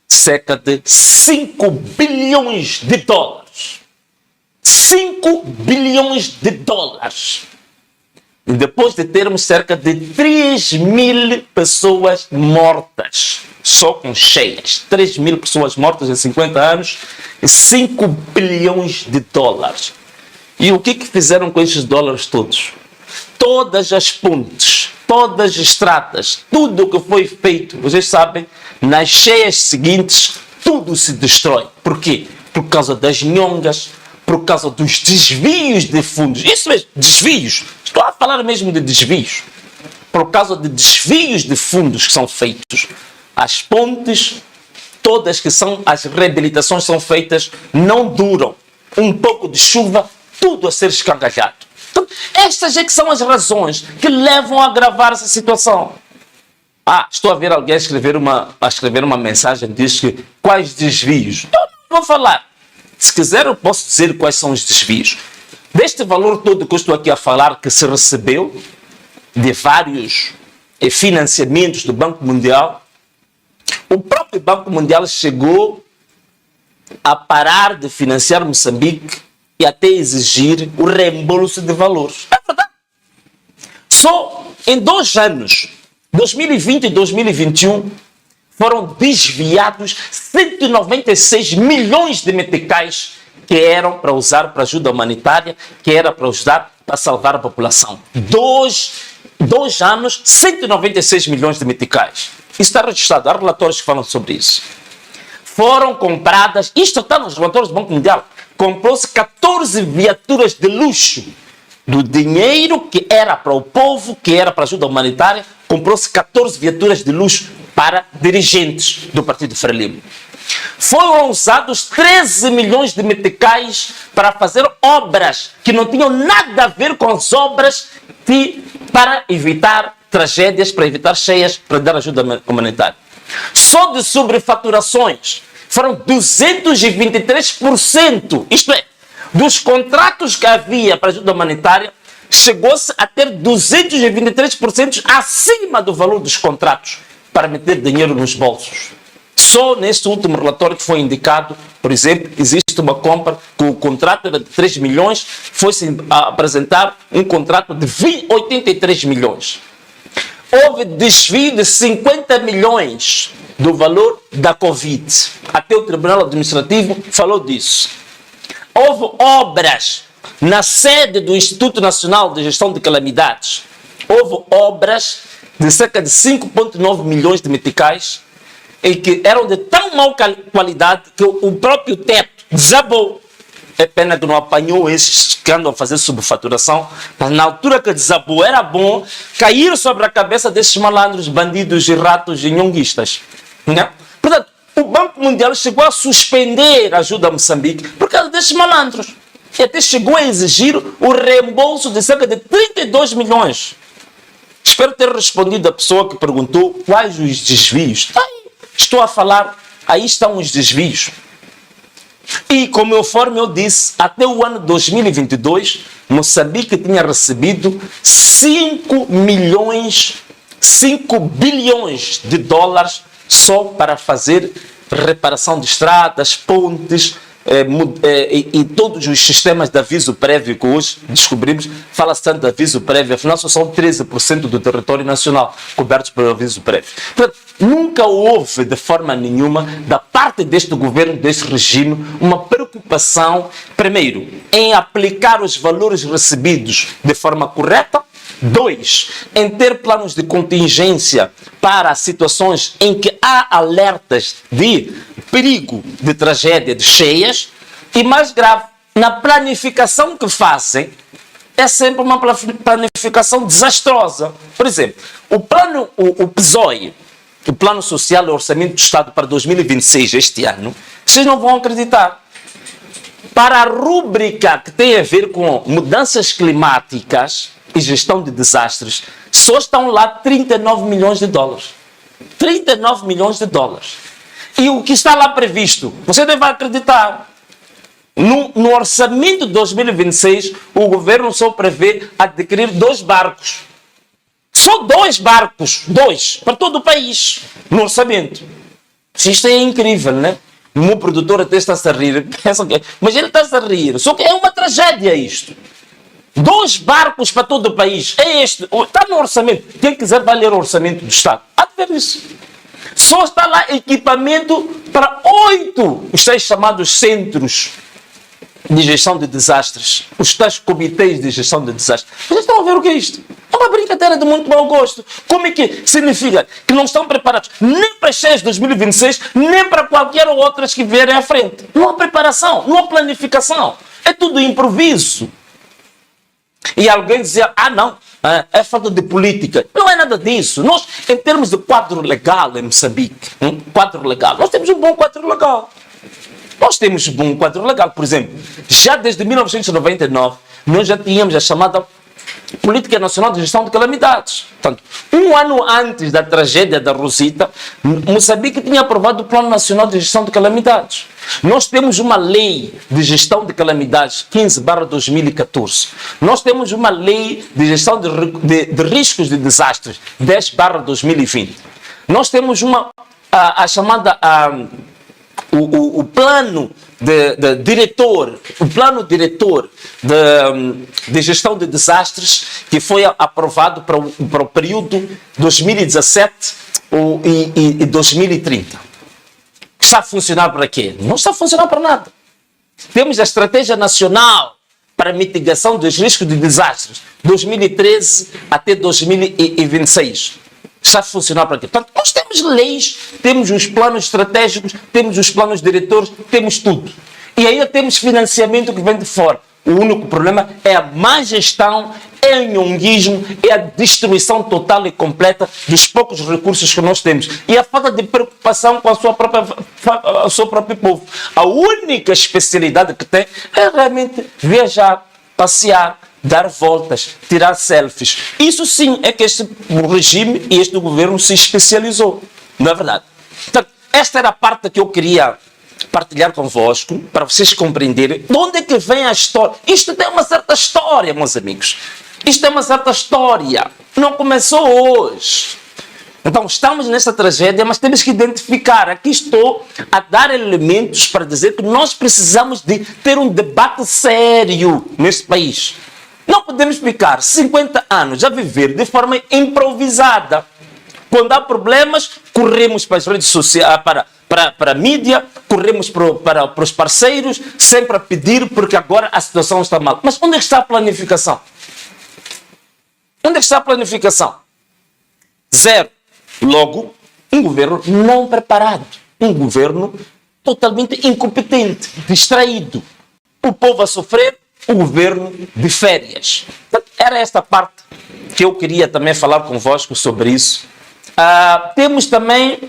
Speaker 2: cerca de 5 bilhões de dólares. 5 bilhões de dólares. E depois de termos cerca de 3.000 pessoas mortas, só com cheias, 3.000 pessoas mortas em 50 anos, e 5 bilhões de dólares. E o que fizeram com esses dólares todos? Todas as pontes, todas as estradas, tudo o que foi feito, vocês sabem, nas cheias seguintes, tudo se destrói. Por quê? Por causa das nhongas, por causa dos desvios de fundos. Isso mesmo, desvios. Estou a falar mesmo de desvios. Por causa de desvios de fundos que são feitos. As pontes, todas que são, as reabilitações são feitas, não duram. Um pouco de chuva, tudo a ser escangalhado. Então, estas é que são as razões que levam a agravar essa situação. Estou a ver alguém escrever uma mensagem, diz que quais desvios? Eu não vou falar. Se quiser, eu posso dizer quais são os desvios. Deste valor todo que eu estou aqui a falar, que se recebeu de vários financiamentos do Banco Mundial, o próprio Banco Mundial chegou a parar de financiar Moçambique e até exigir o reembolso de valores. É verdade. Só em 2 anos, 2020 e 2021, foram desviados 196 milhões de meticais que eram para usar para ajuda humanitária, que era para usar para salvar a população. 2 anos, 196 milhões de meticais. Isso está registrado, há relatórios que falam sobre isso. Foram compradas, isto está nos relatórios do Banco Mundial, comprou-se 14 viaturas de luxo. Do dinheiro que era para o povo, que era para ajuda humanitária, comprou-se 14 viaturas de luxo para dirigentes do Partido Frelimo. Foram usados 13 milhões de meticais para fazer obras que não tinham nada a ver com as obras para evitar tragédias, para evitar cheias, para dar ajuda humanitária. Só de sobrefaturações foram 223%, isto é, dos contratos que havia para ajuda humanitária, chegou-se a ter 223% acima do valor dos contratos para meter dinheiro nos bolsos. Só neste último relatório que foi indicado, por exemplo, existe prevista uma compra, que o contrato era de 3 milhões, foi-se apresentar um contrato de 83 milhões. Houve desvio de 50 milhões do valor da Covid. Até o Tribunal Administrativo falou disso. Houve obras na sede do Instituto Nacional de Gestão de Calamidades. Houve obras de cerca de 5,9 milhões de meticais e que eram de tão má qualidade que o próprio teto desabou. É pena que não apanhou esses que andam a fazer subfaturação, mas na altura que desabou era bom cair sobre a cabeça desses malandros, bandidos e ratos e nhonguistas. Não? Portanto, o Banco Mundial chegou a suspender a ajuda a Moçambique por causa desses malandros. E até chegou a exigir o reembolso de cerca de 32 milhões. Espero ter respondido a pessoa que perguntou quais os desvios. Estou a falar, aí estão os desvios. E, conforme eu disse, até o ano 2022, Moçambique tinha recebido 5 bilhões de dólares só para fazer reparação de estradas, pontes e todos os sistemas de aviso prévio que hoje descobrimos. Fala-se tanto de aviso prévio, afinal só são 13% do território nacional cobertos pelo aviso prévio. Portanto, nunca houve de forma nenhuma, da parte deste governo, deste regime, uma preocupação, primeiro, em aplicar os valores recebidos de forma correta. 2, em ter planos de contingência para situações em que há alertas de perigo, de tragédia, de cheias. E mais grave, na planificação que fazem, é sempre uma planificação desastrosa. Por exemplo, o PSOE, o Plano Social e Orçamento do Estado para 2026, este ano, vocês não vão acreditar. Para a rúbrica que tem a ver com mudanças climáticas e gestão de desastres, só estão lá 39 milhões de dólares. 39 milhões de dólares. E o que está lá previsto, você deve acreditar, no orçamento de 2026, o governo só prevê adquirir 2 barcos. Só 2 barcos, 2, para todo o país, no orçamento. Isto é incrível, né? O meu produtor até está-se a rir, mas ele está-se a rir, só que é uma tragédia isto. 2 barcos para todo o país, é este, está no orçamento. Quem quiser vai ler o orçamento do Estado, há de ver isso. Só está lá equipamento para 8, os tais chamados centros de gestão de desastres, os tais comitês de gestão de desastres. Vocês estão a ver o que é isto? É uma brincadeira de muito mau gosto. Como é que significa que não estão preparados nem para as cheias de 2026, nem para qualquer outras que vierem à frente? Não há preparação, não há planificação. É tudo improviso. E alguém dizia, não, é falta de política. Não é nada disso. Nós, em termos de quadro legal em Moçambique, quadro legal, nós temos um bom quadro legal. Nós temos um bom quadro legal. Por exemplo, já desde 1999, nós já tínhamos a chamada Política Nacional de Gestão de Calamidades. Portanto, um ano antes da tragédia da Rosita, Moçambique tinha aprovado o Plano Nacional de Gestão de Calamidades. Nós temos uma lei de gestão de calamidades 15/2014. Nós temos uma lei de gestão de riscos de desastres 10/2020. Nós temos a chamada o plano diretor, o plano diretor de gestão de desastres que foi aprovado para o período 2017 e 2030. Está a funcionar para quê? Não está a funcionar para nada. Temos a Estratégia Nacional para Mitigação dos Riscos de Desastres 2013 até 2026. Está a funcionar para quê? Portanto, nós temos leis, temos os planos estratégicos, temos os planos diretores, temos tudo. E ainda temos financiamento que vem de fora. O único problema é a má gestão, é o nhonguismo, é a destruição total e completa dos poucos recursos que nós temos. E a falta de preocupação com o seu próprio povo. A única especialidade que tem é realmente viajar, passear, dar voltas, tirar selfies. Isso sim é que este regime e este governo se especializou. Não é verdade? Então, esta era a parte que eu queria partilhar convosco, para vocês compreenderem de onde é que vem a história. Isto tem uma certa história, meus amigos. Isto é uma certa história. Não começou hoje. Então, estamos nessa tragédia, mas temos que identificar. Aqui estou a dar elementos para dizer que nós precisamos de ter um debate sério neste país. Não podemos ficar 50 anos a viver de forma improvisada. Quando há problemas, corremos para as redes sociais, para a mídia, corremos para os parceiros, sempre a pedir porque agora a situação está mal. Mas onde é que está a planificação? Onde é que está a planificação? Zero. Logo, um governo não preparado. Um governo totalmente incompetente, distraído. O povo a sofrer, o governo de férias. Era esta parte que eu queria também falar convosco sobre isso. Temos também,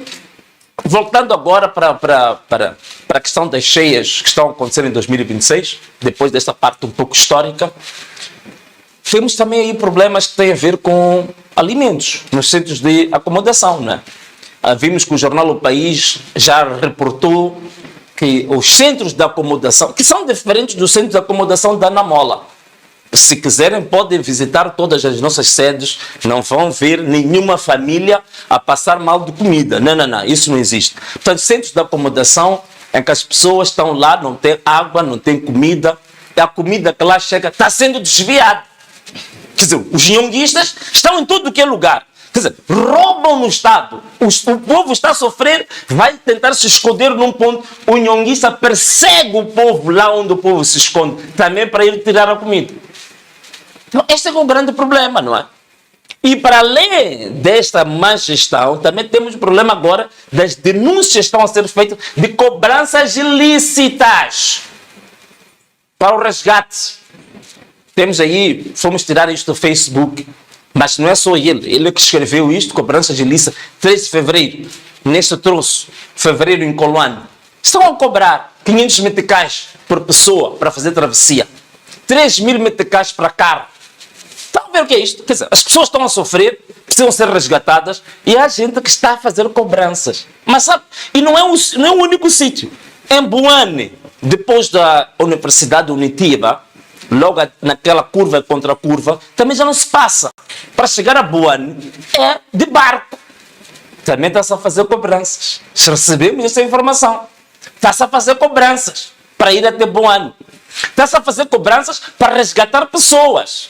Speaker 2: voltando agora para a questão das cheias que estão a acontecer em 2026, depois desta parte um pouco histórica, temos também aí problemas que têm a ver com alimentos nos centros de acomodação, né? Vimos que o jornal O País já reportou que os centros de acomodação, que são diferentes dos centros de acomodação da Namola, se quiserem podem visitar todas as nossas sedes, não vão ver nenhuma família a passar mal de comida. Não, isso não existe. Portanto, centros de acomodação em que as pessoas estão lá, não tem água, não tem comida, e a comida que lá chega está sendo desviada. Quer dizer, os nhonguistas estão em todo que é lugar. Quer dizer, roubam no Estado. O povo está a sofrer, vai tentar se esconder num ponto. O nhonguista persegue o povo lá onde o povo se esconde, também para ir tirar a comida. Então, este é o grande problema, não é? E para além desta má gestão, também temos o problema agora das denúncias que estão a ser feitas de cobranças ilícitas para o resgate. Temos aí, fomos tirar isto do Facebook, mas não é só ele que escreveu isto, cobranças ilícitas, 3 de fevereiro, neste troço, fevereiro em Coloane. Estão a cobrar 500 meticais por pessoa para fazer travessia, 3.000 meticais para carro. Estão a ver o que é isto? Quer dizer, as pessoas estão a sofrer, precisam ser resgatadas e há gente que está a fazer cobranças. Mas sabe, e não é o único sítio. Em Buane, depois da Universidade Unitiba, logo naquela curva contra curva, também já não se passa. Para chegar a Buane é de barco. Também está-se a fazer cobranças. Recebemos essa informação. Está-se a fazer cobranças para ir até Buane. Está-se a fazer cobranças para resgatar pessoas.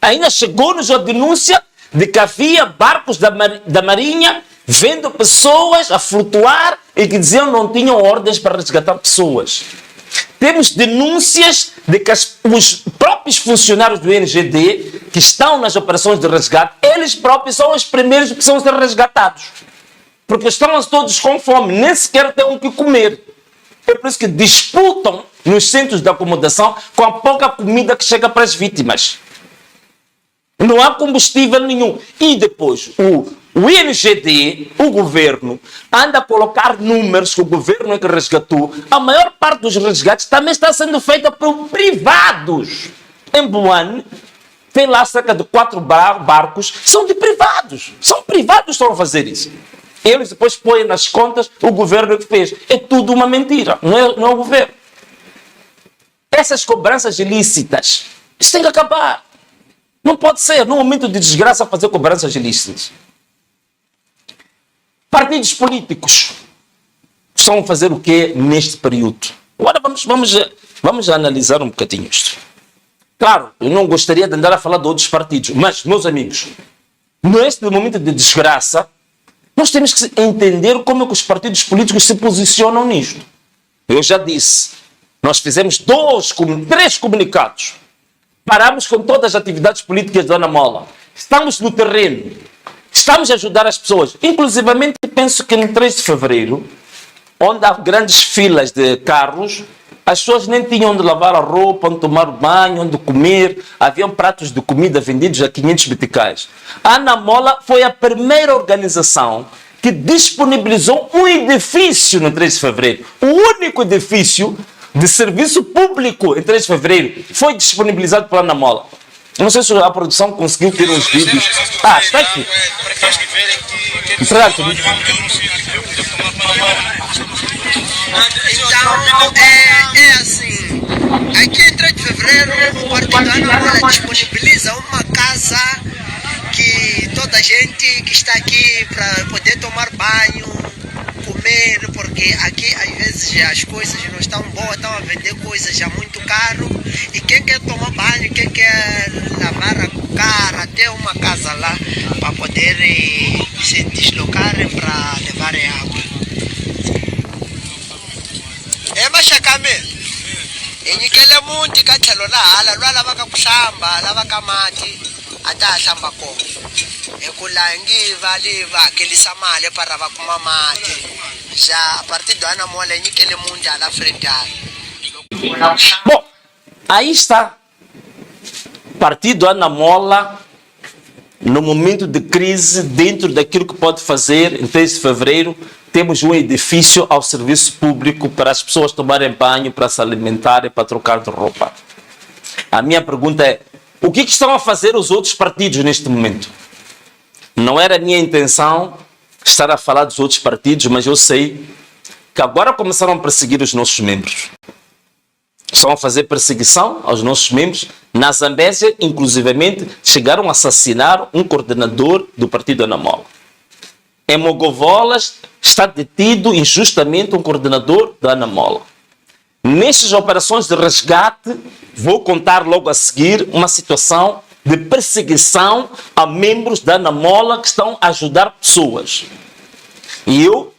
Speaker 2: Ainda chegou-nos a denúncia de que havia barcos da Marinha vendo pessoas a flutuar e que diziam que não tinham ordens para resgatar pessoas. Temos denúncias de que os próprios funcionários do INGD que estão nas operações de resgate, eles próprios são os primeiros que precisam ser resgatados. Porque estão todos com fome, nem sequer têm o que comer. É por isso que disputam nos centros de acomodação com a pouca comida que chega para as vítimas. Não há combustível nenhum. E depois, o INGD, o governo, anda a colocar números que o governo é que resgatou. A maior parte dos resgates também está sendo feita por privados. Em Buane, tem lá cerca de 4 barcos, são de privados. São privados que estão a fazer isso. Eles depois põem nas contas o governo que fez. É tudo uma mentira, não é o governo. Essas cobranças ilícitas, isso tem que acabar. Não pode ser, num momento de desgraça, fazer cobranças ilícitas. Partidos políticos estão a fazer o quê neste período? Agora vamos analisar um bocadinho isto. Claro, eu não gostaria de andar a falar de outros partidos, mas, meus amigos, neste momento de desgraça, nós temos que entender como é que os partidos políticos se posicionam nisto. Eu já disse, nós fizemos 3 comunicados. Paramos com todas as atividades políticas da Ana Mola. Estamos no terreno. Estamos a ajudar as pessoas. Inclusivamente, penso que no 3 de fevereiro, onde há grandes filas de carros, as pessoas nem tinham onde lavar a roupa, onde tomar banho, onde comer. Haviam pratos de comida vendidos a 500 meticais. A Ana Mola foi a primeira organização que disponibilizou um edifício no 3 de fevereiro. O único edifício de serviço público em 3 de fevereiro foi disponibilizado pela Ana Mola. Eu não sei se a produção conseguiu ter uns vídeos. Está aqui.
Speaker 4: Então, é assim. Aqui em 3 de fevereiro, o Partido da Ana Mola disponibiliza uma casa que toda a gente que está aqui para poder tomar banho, comer, porque aqui às vezes as coisas não estão boas, estão a vender coisas já muito caro, e quem quer tomar banho, quem quer lavar o carro, até uma casa lá para poder se deslocarem para levarem água. É machacame. Inyikele munti ka tlhelo la hala lwa lavaka ku hlamba lavaka mati a ta hlamba kona hi ku langiva liva hakelisa mali para va kuma mati já a partir do ano mola inyikele munti ala frente ala.
Speaker 2: Bom, aí está. Partido Ana Mola, no momento de crise, dentro daquilo que pode fazer, em 3 de fevereiro, temos um edifício ao serviço público para as pessoas tomarem banho, para se alimentarem, para trocar de roupa. A minha pergunta é, o que estão a fazer os outros partidos neste momento? Não era a minha intenção estar a falar dos outros partidos, mas eu sei que agora começaram a perseguir os nossos membros. Estão a fazer perseguição aos nossos membros. Na Zambésia, inclusivamente, chegaram a assassinar um coordenador do partido Ana Mola. Em Mogovolas está detido injustamente um coordenador da Ana Mola. Nestas operações de resgate, vou contar logo a seguir uma situação de perseguição a membros da Ana Mola que estão a ajudar pessoas. E eu,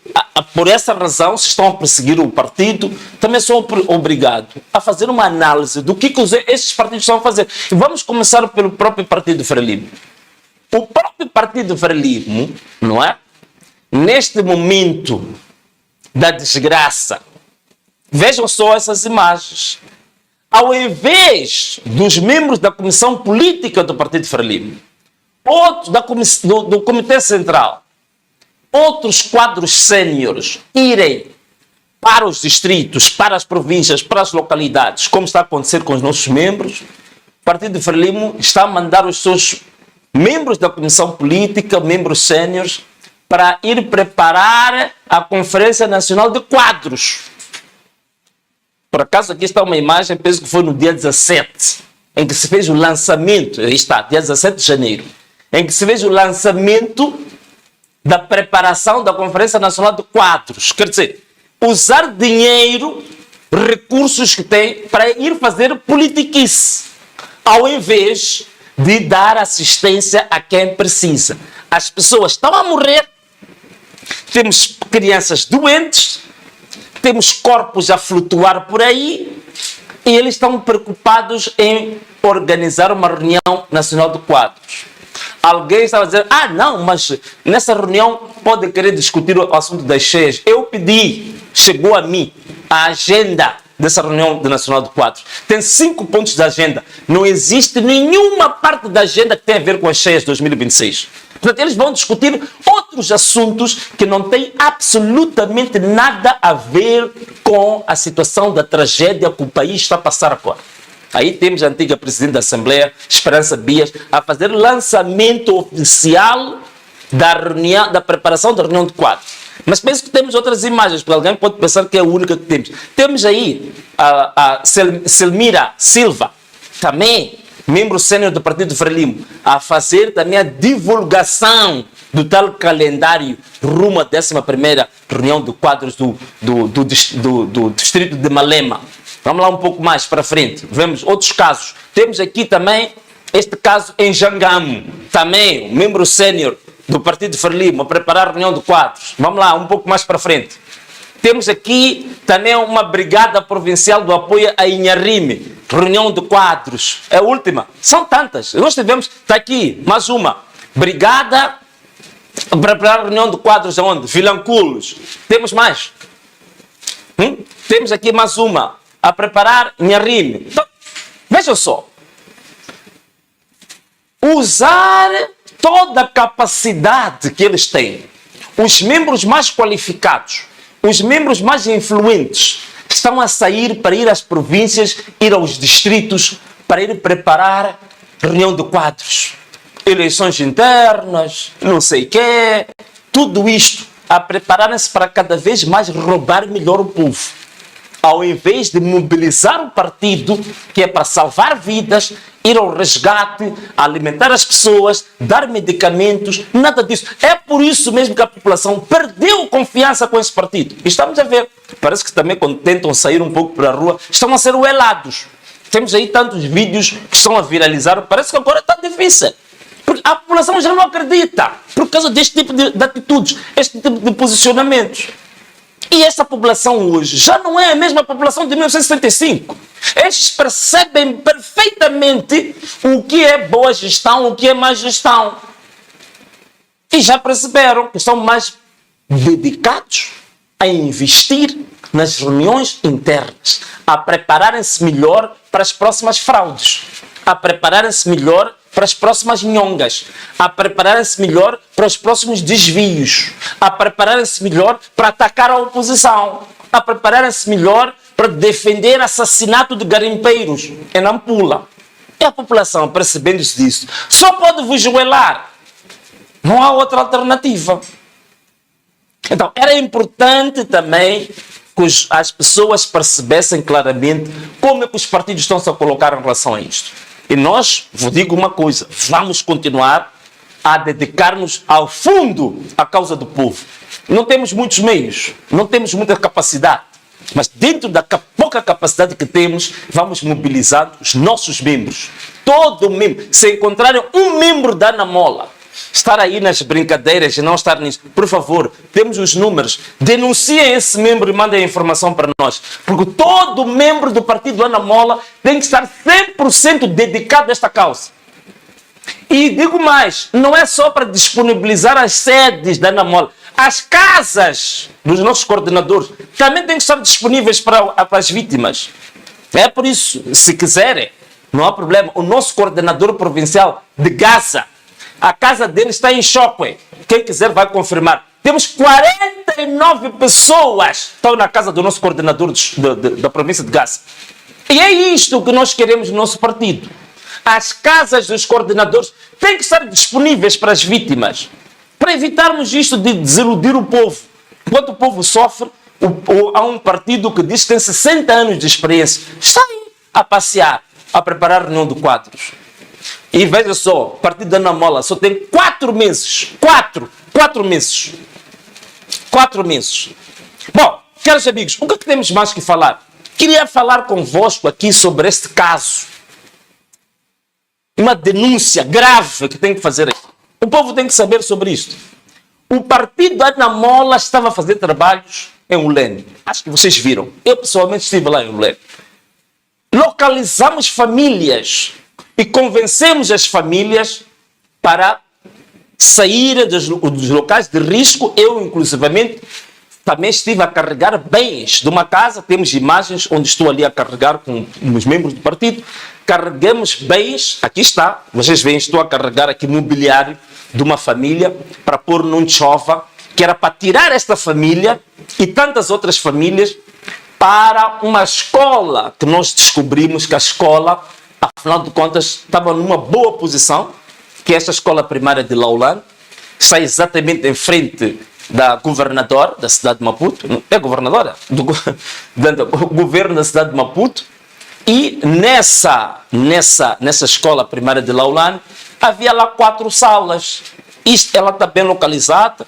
Speaker 2: por essa razão, se estão a perseguir o partido, também sou obrigado a fazer uma análise do que esses partidos estão a fazer. E vamos começar pelo próprio Partido Frelimo. O próprio Partido Frelimo, não é? Neste momento da desgraça, vejam só essas imagens. Ao invés dos membros da Comissão Política do Partido Frelimo, outros do Comitê Central, outros quadros séniores irem para os distritos, para as províncias, para as localidades, como está a acontecer com os nossos membros, o Partido Frelimo está a mandar os seus membros da Comissão Política, membros séniores, para ir preparar a Conferência Nacional de Quadros. Por acaso aqui está uma imagem, penso que foi no dia 17, em que se fez o lançamento, aí está, dia 17 de janeiro, em que se fez o lançamento da preparação da Conferência Nacional de Quadros. Quer dizer, usar dinheiro, recursos que tem para ir fazer politiquice, ao invés de dar assistência a quem precisa. As pessoas estão a morrer, temos crianças doentes, temos corpos a flutuar por aí e eles estão preocupados em organizar uma reunião nacional de quadros. Alguém estava a dizer, não, mas nessa reunião pode querer discutir o assunto das cheias. Eu pedi, chegou a mim, a agenda dessa reunião nacional de quadros. Tem 5 pontos da agenda. Não existe nenhuma parte da agenda que tenha a ver com as cheias de 2026. Portanto, eles vão discutir outros assuntos que não têm absolutamente nada a ver com a situação da tragédia que o país está a passar agora. Aí temos a antiga Presidente da Assembleia, Esperança Bias, a fazer lançamento oficial da reunião, da preparação da reunião de quadros. Mas penso que temos outras imagens, porque alguém pode pensar que é a única que temos. Temos aí a Selmira Silva, também membro sênior do Partido Frelimo, a fazer também a divulgação do tal calendário rumo à 11ª reunião de quadros do distrito de Malema. Vamos lá um pouco mais para frente, vemos outros casos. Temos aqui também este caso em Jangamo, também um membro sênior do Partido Frelimo a preparar a reunião de quadros. Vamos lá um pouco mais para frente. Temos aqui também uma brigada provincial do apoio a Inharime, reunião de quadros. É a última. São tantas. Nós tivemos, está aqui, mais uma. Brigada a preparar a reunião de quadros aonde? Vilanculos. Temos mais. Temos aqui mais uma. A preparar Inharime. Então, vejam só. Usar toda a capacidade que eles têm. Os membros mais qualificados, os membros mais influentes estão a sair para ir às províncias, ir aos distritos, para ir preparar reunião de quadros, eleições internas, não sei o quê, tudo isto a prepararem-se para cada vez mais roubar melhor o povo, ao invés de mobilizar o partido, que é para salvar vidas ir ao resgate, alimentar as pessoas, dar medicamentos, nada disso. É por isso mesmo que a população perdeu confiança com esse partido. E estamos a ver, parece que também quando tentam sair um pouco para a rua, estão a ser huelados. Temos aí tantos vídeos que estão a viralizar, parece que agora está difícil. Porque a população já não acredita por causa deste tipo de atitudes, este tipo de posicionamentos. E essa população hoje já não é a mesma população de 1975. Eles percebem perfeitamente o que é boa gestão, o que é má gestão. E já perceberam que estão mais dedicados a investir nas reuniões internas, a prepararem-se melhor para as próximas fraudes, a prepararem-se melhor para as próximas nhongas, a prepararem-se melhor para os próximos desvios, a prepararem-se melhor para atacar a oposição, a prepararem-se melhor para defender assassinato de garimpeiros em Nampula. E a população, percebendo-se disso, só pode vos joelhar. Não há outra alternativa. Então, era importante também que as pessoas percebessem claramente como é que os partidos estão se a colocar em relação a isto. E nós, vos digo uma coisa, vamos continuar a dedicar-nos ao fundo à causa do povo. Não temos muitos meios, não temos muita capacidade, mas dentro da pouca capacidade que temos, vamos mobilizar os nossos membros. Todo membro. Se encontrarem um membro da Ana Mola, estar aí nas brincadeiras e não estar nisso, por favor, temos os números, denunciem esse membro e mandem a informação para nós, porque todo membro do partido Ana Mola tem que estar 100% dedicado a esta causa. E digo mais, não é só para disponibilizar as sedes da Ana Mola, as casas dos nossos coordenadores também têm que estar disponíveis para as vítimas. É por isso, se quiserem, não há problema, o nosso coordenador provincial de Gaza, a casa dele está em choque. Quem quiser vai confirmar. Temos 49 pessoas que estão na casa do nosso coordenador da província de Gaza. E é isto que nós queremos no nosso partido. As casas dos coordenadores têm que estar disponíveis para as vítimas. Para evitarmos isto de desiludir o povo. Enquanto o povo sofre, há um partido que diz que tem 60 anos de experiência. Está aí a passear, a preparar reunião de quadros. E veja só, o partido da Ana Mola só tem 4 meses. 4 meses. 4 meses. Bom, caros amigos, o que temos mais que falar? Queria falar convosco aqui sobre este caso. Uma denúncia grave que tem que fazer aqui. O povo tem que saber sobre isto. O partido da Ana Mola estava a fazer trabalhos em Ulene. Acho que vocês viram. Eu pessoalmente estive lá em Ulene. Localizamos famílias e convencemos as famílias para saírem dos locais de risco. Eu, inclusivamente, também estive a carregar bens de uma casa. Temos imagens onde estou ali a carregar com os membros do partido. Carregamos bens, aqui está, vocês veem, estou a carregar aqui mobiliário de uma família para pôr num chova, que era para tirar esta família e tantas outras famílias para uma escola que nós descobrimos que a escola, afinal de contas, estava numa boa posição, que é esta escola primária de Laulan, está exatamente em frente da governadora da cidade de Maputo, é governadora? Do governo da cidade de Maputo, e nessa escola primária de Laulan havia lá 4 salas. Ela está bem localizada,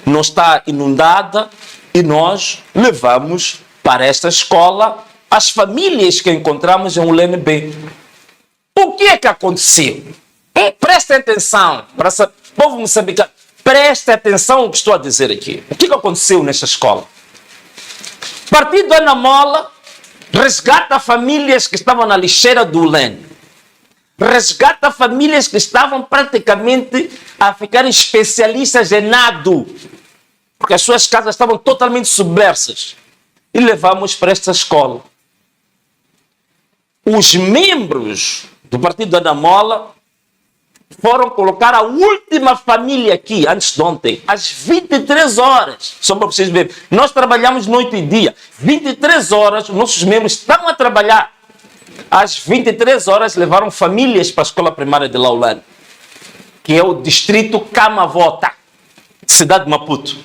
Speaker 2: não está inundada, e nós levamos para esta escola as famílias que encontramos em Ulene B. O que é que aconteceu? Prestem atenção, para o povo moçambicano, prestem atenção ao que estou a dizer aqui. O que aconteceu nesta escola? Partido Ana Mola resgata famílias que estavam na lixeira do Ulene. Resgata famílias que estavam praticamente a ficar especialistas em nado, porque as suas casas estavam totalmente submersas. E levamos para esta escola. Os membros do partido Ana Mola foram colocar a última família aqui, antes de ontem, às 23 horas. Só para vocês verem. Nós trabalhamos noite e dia. 23 horas, os nossos membros estão a trabalhar. Às 23 horas, levaram famílias para a escola primária de Laulan, que é o distrito Camavota, cidade de Maputo.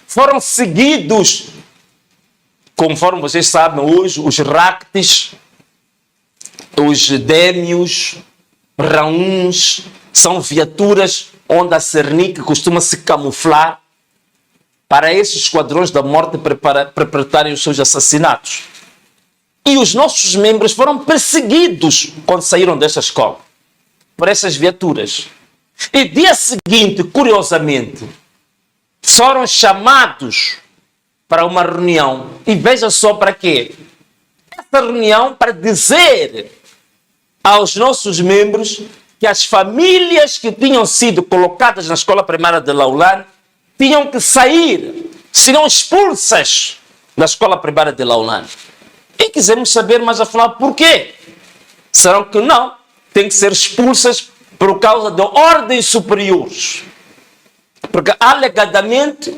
Speaker 2: Foram seguidos, conforme vocês sabem, hoje, os ractes os Démios, Raúns, são viaturas onde a Cernic costuma se camuflar para esses esquadrões da morte prepararem os seus assassinatos. E os nossos membros foram perseguidos quando saíram desta escola por essas viaturas. E dia seguinte, curiosamente, foram chamados para uma reunião. E veja só para quê. Essa reunião para dizer aos nossos membros que as famílias que tinham sido colocadas na escola primária de Laulane tinham que sair, seriam expulsas da escola primária de Laulane. E quisemos saber, mas afinal, por quê? Serão que não, têm que ser expulsas por causa de ordens superiores. Porque, alegadamente,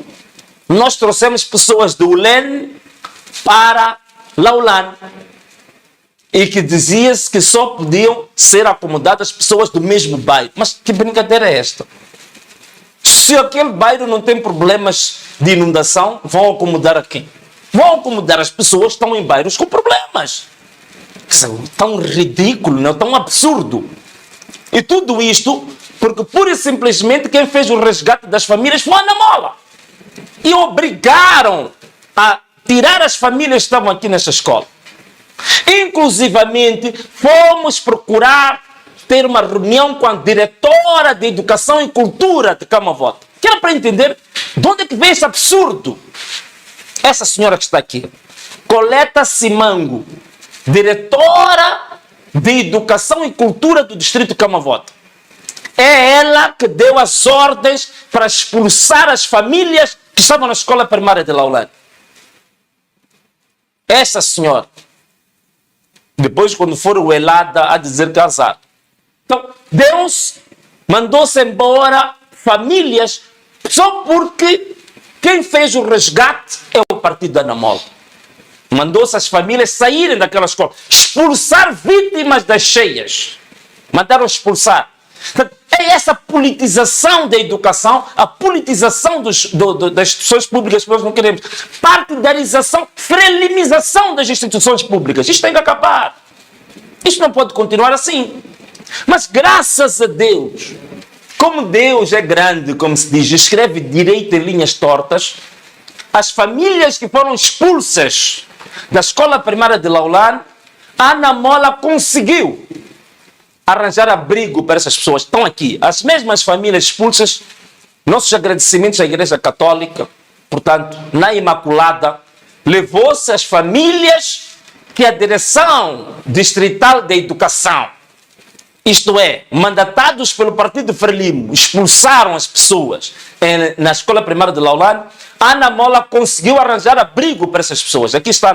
Speaker 2: nós trouxemos pessoas do ULEN para Laulane. E que dizia-se que só podiam ser acomodadas pessoas do mesmo bairro. Mas que brincadeira é esta? Se aquele bairro não tem problemas de inundação, vão acomodar a quem? Vão acomodar as pessoas que estão em bairros com problemas. Tão ridículo, não? Tão absurdo. E tudo isto porque pura e simplesmente quem fez o resgate das famílias foi a Ana Mola. E obrigaram a tirar as famílias que estavam aqui nesta escola. Inclusivamente, fomos procurar ter uma reunião com a diretora de Educação e Cultura de Camavota. Que era para entender de onde é que vem esse absurdo. Essa senhora que está aqui, Coleta Simango, diretora de Educação e Cultura do Distrito de Camavota. É ela que deu as ordens para expulsar as famílias que estavam na escola primária de Laulane. Essa senhora. Depois, quando for o Elada a dizer casar. Então, Deus mandou-se embora famílias só porque quem fez o resgate é o partido da Ana Mola. Mandou-se as famílias saírem daquela escola. Expulsar vítimas das cheias. Mandaram expulsar. É essa politização da educação, a politização das instituições públicas que nós não queremos. Partidarização, frelimização das instituições públicas. Isto tem que acabar. Isto não pode continuar assim. Mas graças a Deus, como Deus é grande, como se diz, escreve direito em linhas tortas, as famílias que foram expulsas da escola primária de Laulane, a Ana Mola conseguiu arranjar abrigo para essas pessoas. Estão aqui. As mesmas famílias expulsas, nossos agradecimentos à Igreja Católica, portanto, na Imaculada, levou-se as famílias que a Direção Distrital da Educação, isto é, mandatados pelo Partido Frelimo, expulsaram as pessoas na escola primária de Laulane. A Ana Mola conseguiu arranjar abrigo para essas pessoas. Aqui está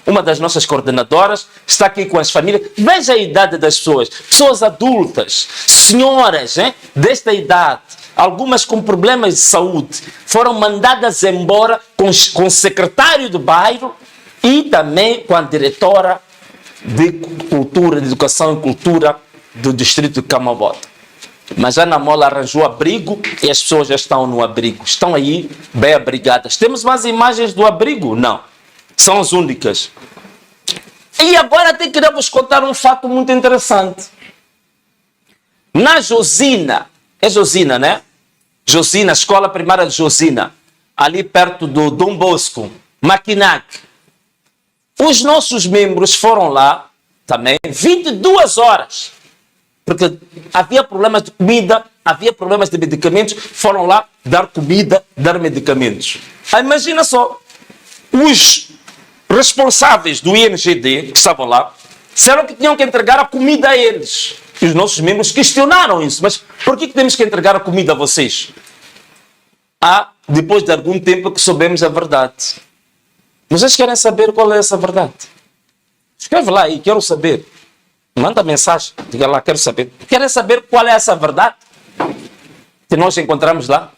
Speaker 2: uma das nossas coordenadoras, está aqui com as famílias. Veja a idade das pessoas. Pessoas adultas, senhoras desta idade, algumas com problemas de saúde, foram mandadas embora com o secretário do bairro e também com a diretora de Cultura, de Educação e Cultura do Distrito de Camavota. Mas a Ana Mola arranjou abrigo e as pessoas já estão no abrigo. Estão aí bem abrigadas. Temos mais imagens do abrigo? Não. São as únicas. E agora até queremos contar um fato muito interessante. Na Josina, é Josina, né? Josina, escola primária de Josina, ali perto do Dom Bosco, Maquinac. Os nossos membros foram lá também 22 horas. Porque havia problemas de comida, havia problemas de medicamentos, foram lá dar comida, dar medicamentos. Aí imagina só, os responsáveis do INGD, que estavam lá, disseram que tinham que entregar a comida a eles. E os nossos membros questionaram isso. Mas por que temos que entregar a comida a vocês? Depois de algum tempo que soubemos a verdade. Vocês querem saber qual é essa verdade? Escreve lá aí, quero saber. Manda mensagem, diga lá, quero saber. Querem saber qual é essa verdade que nós encontramos lá?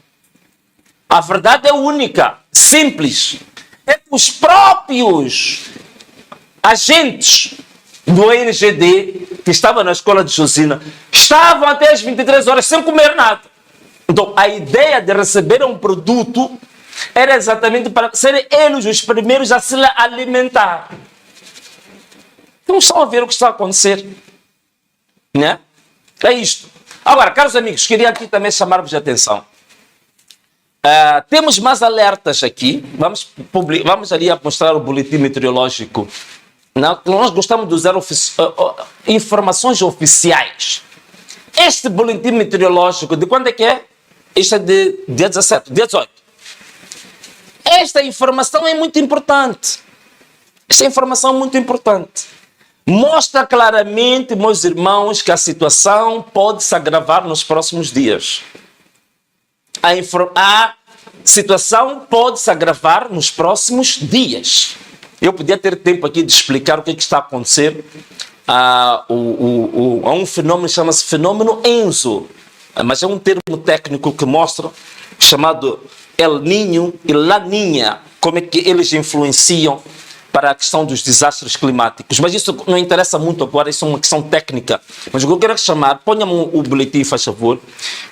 Speaker 2: A verdade é única, simples. É que os próprios agentes do INGD que estavam na escola de Josina estavam até as 23 horas sem comer nada. Então, a ideia de receber um produto era exatamente para serem eles os primeiros a se alimentar. Então estão a ver o que está a acontecer. Né? É isto. Agora, caros amigos, queria aqui também chamar-vos a atenção. Temos mais alertas aqui. Vamos ali a mostrar o boletim meteorológico. Nós gostamos de usar informações oficiais. Este boletim meteorológico, de quando é que é? Este é de dia 17, dia 18. Esta informação é muito importante. Esta informação é muito importante. Mostra claramente, meus irmãos, que a situação pode se agravar nos próximos dias. A situação pode se agravar nos próximos dias. Eu podia ter tempo aqui de explicar o que está a acontecer. Há um fenômeno que chama-se fenômeno Enzo, mas é um termo técnico que mostra, chamado El Niño e La Niña, como é que eles influenciam para a questão dos desastres climáticos. Mas isso não interessa muito agora, isso é uma questão técnica. Mas o que eu quero chamar, ponha-me o boletim, faz favor.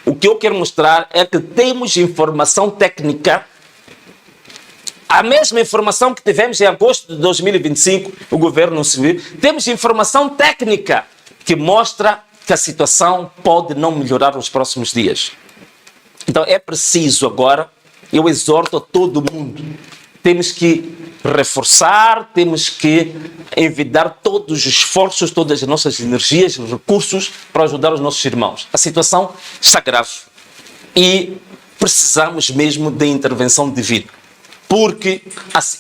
Speaker 2: O que eu quero mostrar é que temos informação técnica, a mesma informação que tivemos em agosto de 2025, o governo civil, temos informação técnica que mostra que a situação pode não melhorar nos próximos dias. Então é preciso agora, eu exorto a todo mundo, temos que reforçar, temos que envidar todos os esforços, todas as nossas energias, os recursos para ajudar os nossos irmãos. A situação está grave e precisamos mesmo de intervenção divina. Porque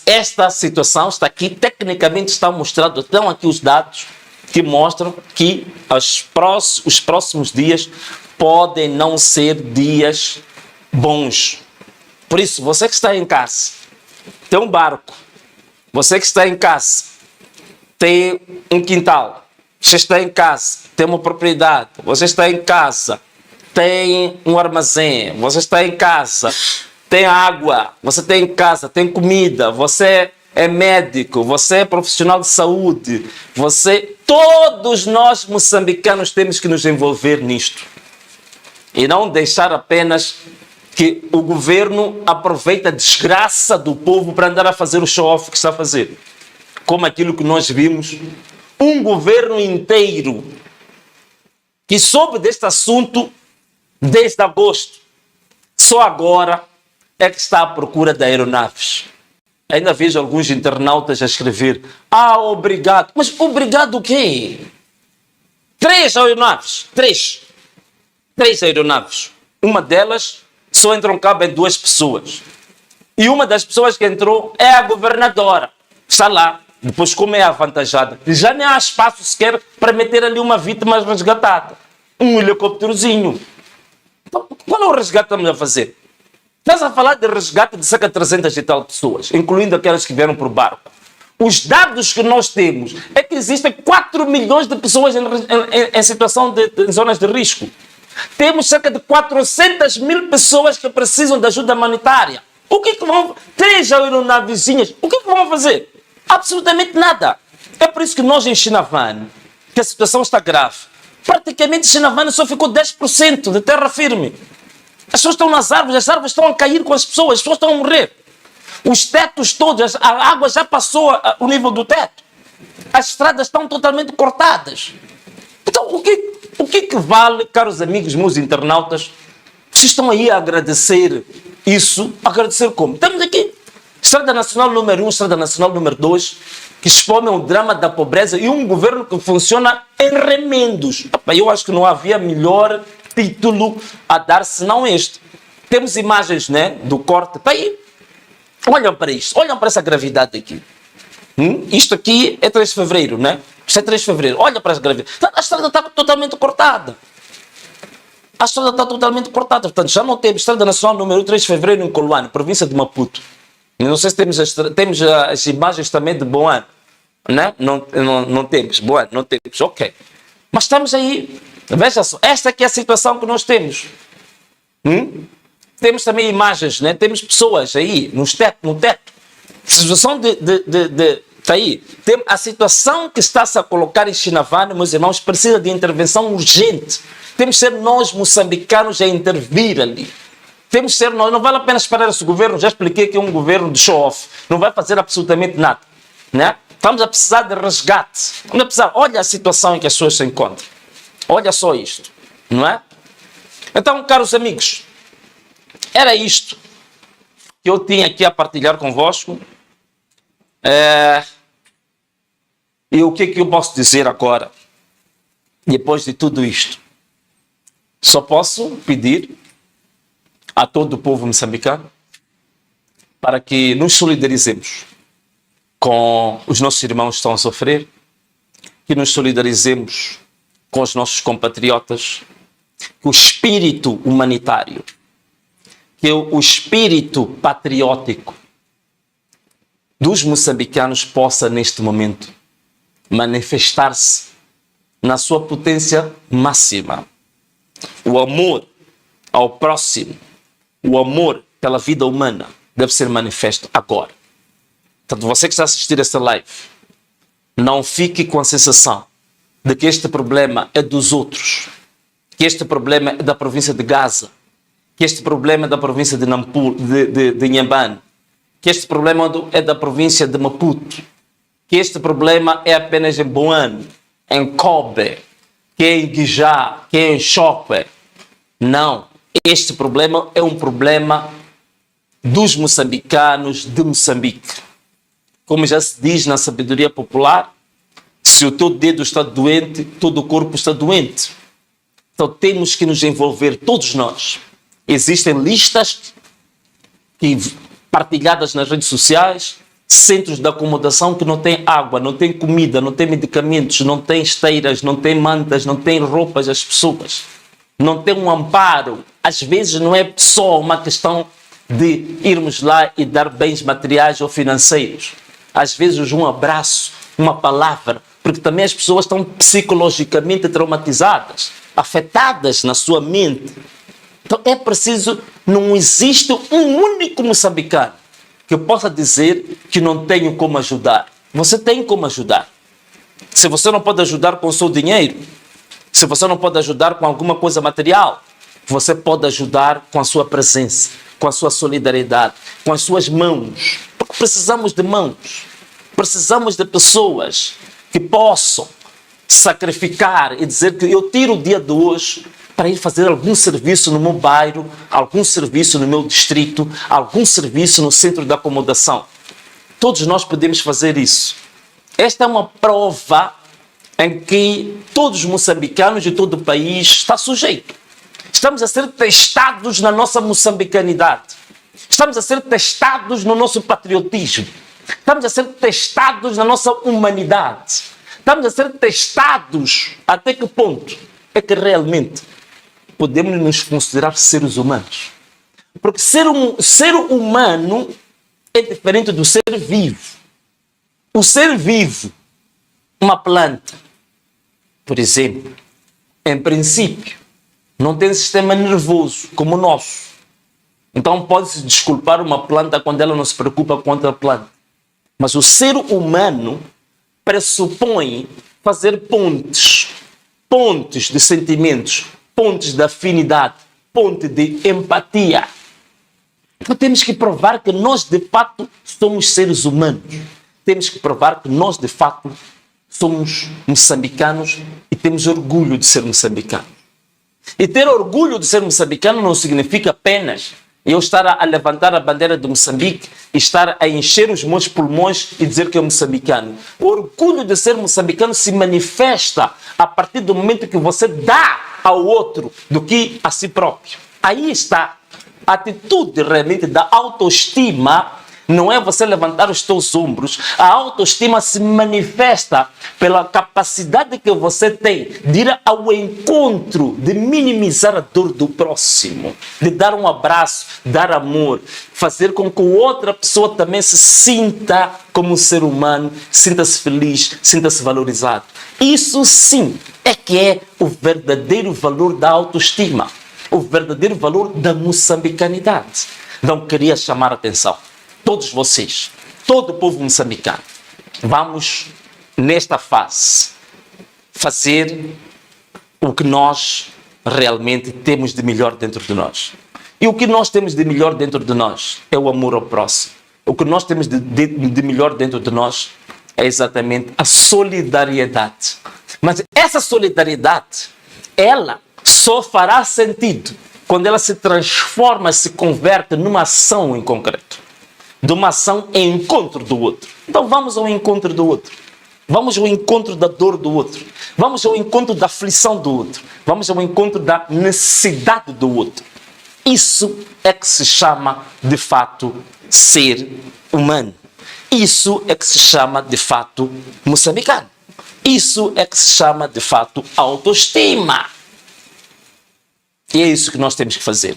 Speaker 2: esta situação está aqui, tecnicamente está mostrado, estão aqui os dados que mostram que os próximos dias podem não ser dias bons. Por isso, você que está em casa, tem um barco, você que está em casa, tem um quintal, você está em casa, tem uma propriedade, você está em casa, tem um armazém, você está em casa, tem água, você tem em casa, tem comida, você é médico, você é profissional de saúde, todos nós moçambicanos temos que nos envolver nisto. E não deixar apenas que o governo aproveita a desgraça do povo para andar a fazer o show-off que está a fazer. Como aquilo que nós vimos, um governo inteiro que soube deste assunto desde agosto. Só agora é que está à procura de aeronaves. Ainda vejo alguns internautas a escrever: obrigado. Mas obrigado o quê? 3 aeronaves. 3 aeronaves. Uma delas só cabem 2 pessoas. E uma das pessoas que entrou é a governadora. Está lá. Depois, como é avantajada, já nem há espaço sequer para meter ali uma vítima resgatada. Um helicópterozinho. Então, qual é o resgate que estamos a fazer? Estás a falar de resgate de cerca de 300 e tal pessoas, incluindo aquelas que vieram por barco. Os dados que nós temos é que existem 4 milhões de pessoas em situação de zonas de risco. Temos cerca de 400 mil pessoas que precisam de ajuda humanitária. O que vão... 3 aeronavezinhas, o que vão fazer? Absolutamente nada. É por isso que nós em Chinavane, que a situação está grave, praticamente Chinavane só ficou 10% de terra firme. As pessoas estão nas árvores, as árvores estão a cair com as pessoas estão a morrer. Os tetos todos, a água já passou o nível do teto. As estradas estão totalmente cortadas. Então, o que vale, caros amigos, meus internautas? Vocês estão aí a agradecer isso. Agradecer como? Temos aqui Estrada Nacional número 1, Estrada Nacional número 2, que expõem o drama da pobreza e um governo que funciona em remendos. Eu acho que não havia melhor título a dar senão este. Temos imagens, né, do corte. Está aí. Olham para isto. Olham para essa gravidade aqui. Isto aqui é 3 de fevereiro, né? Isto é 3 de fevereiro. Olha para essa gravidade. A estrada está totalmente cortada. A estrada está totalmente cortada. Portanto, já não temos Estrada Nacional número 3 de fevereiro em Coluane, província de Maputo. Não sei se temos as imagens também de Boane, né? Não temos. Boane, não temos. Ok. Mas estamos aí. Veja só. Esta aqui é a situação que nós temos. Temos também imagens, né? Temos pessoas aí no teto. Situação está aí. Tem a situação que está-se a colocar em Chinavane, meus irmãos, precisa de intervenção urgente. Temos que ser nós, moçambicanos, a intervir ali. Temos que ser nós. Não vale a pena esperar esse governo. Já expliquei que é um governo de show-off. Não vai fazer absolutamente nada, né? Estamos a precisar de resgate. Estamos a precisar, olha a situação em que as pessoas se encontram. Olha só isto, não é? Então, caros amigos, era isto que eu tinha aqui a partilhar convosco. E o que é que eu posso dizer agora, depois de tudo isto? Só posso pedir a todo o povo moçambicano para que nos solidarizemos com os nossos irmãos que estão a sofrer, que nos solidarizemos com os nossos compatriotas, que o espírito humanitário, que o espírito patriótico dos moçambicanos possa, neste momento, manifestar-se na sua potência máxima. O amor ao próximo, o amor pela vida humana deve ser manifesto agora. Portanto, você que está a assistir esta live, não fique com a sensação de que este problema é dos outros, que este problema é da província de Gaza, que este problema é da província de Inhambane, que este problema é da província de Maputo, que este problema é apenas em Boane, em Kobe, que é em Guijá, que é em Chokwe. Não, este problema é um problema dos moçambicanos de Moçambique. Como já se diz na sabedoria popular, se o teu dedo está doente, todo o corpo está doente. Então temos que nos envolver, todos nós. Existem listas partilhadas nas redes sociais, centros de acomodação que não têm água, não têm comida, não têm medicamentos, não têm esteiras, não têm mantas, não têm roupas às pessoas, não têm um amparo. Às vezes não é só uma questão de irmos lá e dar bens materiais ou financeiros. Às vezes um abraço, uma palavra, porque também as pessoas estão psicologicamente traumatizadas, afetadas na sua mente. Então é preciso, não existe um único moçambicano que possa dizer que não tenho como ajudar. Você tem como ajudar. Se você não pode ajudar com o seu dinheiro, se você não pode ajudar com alguma coisa material, você pode ajudar com a sua presença, com a sua solidariedade, com as suas mãos. Porque precisamos de mãos. Precisamos de pessoas que possam sacrificar e dizer que eu tiro o dia de hoje para ir fazer algum serviço no meu bairro, algum serviço no meu distrito, algum serviço no centro de acomodação. Todos nós podemos fazer isso. Esta é uma prova em que todos os moçambicanos de todo o país estão sujeitos. Estamos a ser testados na nossa moçambicanidade. Estamos a ser testados no nosso patriotismo. Estamos a ser testados na nossa humanidade. Estamos a ser testados até que ponto é que realmente podemos nos considerar seres humanos. Porque ser humano é diferente do ser vivo. O ser vivo, uma planta, por exemplo, em princípio, não tem sistema nervoso como o nosso. Então pode-se desculpar uma planta quando ela não se preocupa com outra planta. Mas o ser humano pressupõe fazer pontes de sentimentos, pontes de afinidade, ponte de empatia. Então temos que provar que nós de fato somos seres humanos. Temos que provar que nós de fato somos moçambicanos e temos orgulho de ser moçambicanos. E ter orgulho de ser moçambicano não significa apenas eu estar a levantar a bandeira de Moçambique e estar a encher os meus pulmões e dizer que é moçambicano. O orgulho de ser moçambicano se manifesta a partir do momento que você dá ao outro do que a si próprio. Aí está a atitude realmente da autoestima. Não é você levantar os teus ombros. A autoestima se manifesta pela capacidade que você tem de ir ao encontro, de minimizar a dor do próximo, de dar um abraço, dar amor, fazer com que outra pessoa também se sinta como um ser humano, sinta-se feliz, sinta-se valorizado. Isso sim é que é o verdadeiro valor da autoestima, o verdadeiro valor da moçambicanidade. Não queria chamar a atenção. Todos vocês, todo o povo moçambicano, vamos, nesta fase, fazer o que nós realmente temos de melhor dentro de nós. E o que nós temos de melhor dentro de nós é o amor ao próximo. O que nós temos de melhor dentro de nós é exatamente a solidariedade. Mas essa solidariedade, ela só fará sentido quando ela se transforma, se converte numa ação em concreto. De uma ação em encontro do outro. Então vamos ao encontro do outro. Vamos ao encontro da dor do outro. Vamos ao encontro da aflição do outro. Vamos ao encontro da necessidade do outro. Isso é que se chama, de fato, ser humano. Isso é que se chama, de fato, moçambicano. Isso é que se chama, de fato, autoestima. E é isso que nós temos que fazer.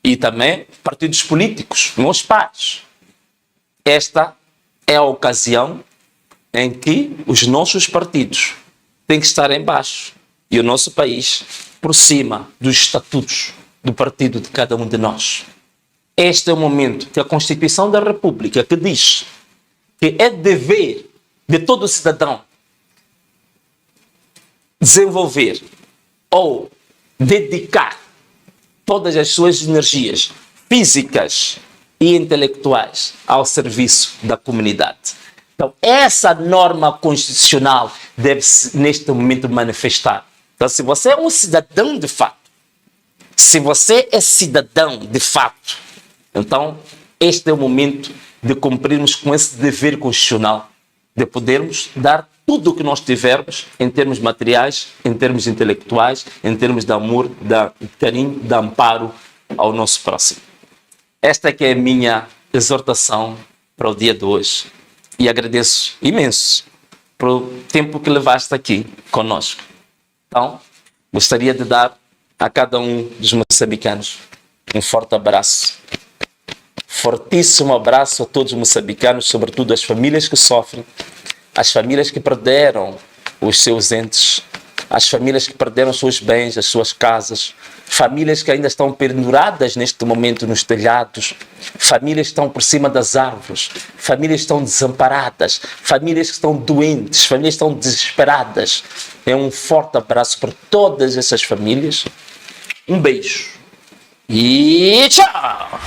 Speaker 2: E também partidos políticos, meus pares. Esta é a ocasião em que os nossos partidos têm que estar em baixo e o nosso país por cima dos estatutos do partido de cada um de nós. Este é o momento que a Constituição da República, que diz que é dever de todo cidadão desenvolver ou dedicar todas as suas energias físicas e intelectuais ao serviço da comunidade. Então, essa norma constitucional deve-se, neste momento, manifestar. Então, se você é um cidadão de fato, se você é cidadão de fato, então, este é o momento de cumprirmos com esse dever constitucional, de podermos dar tudo o que nós tivermos em termos materiais, em termos intelectuais, em termos de amor, de carinho, de amparo ao nosso próximo. Esta é que é a minha exortação para o dia de hoje. E agradeço imenso pelo tempo que levaste aqui conosco. Então, gostaria de dar a cada um dos moçambicanos um forte abraço. Fortíssimo abraço a todos os moçambicanos, sobretudo as famílias que sofrem, as famílias que perderam os seus entes, as famílias que perderam os seus bens, as suas casas, famílias que ainda estão penduradas neste momento nos telhados, famílias que estão por cima das árvores, famílias que estão desamparadas, famílias que estão doentes, famílias que estão desesperadas. É um forte abraço para todas essas famílias. Um beijo e tchau!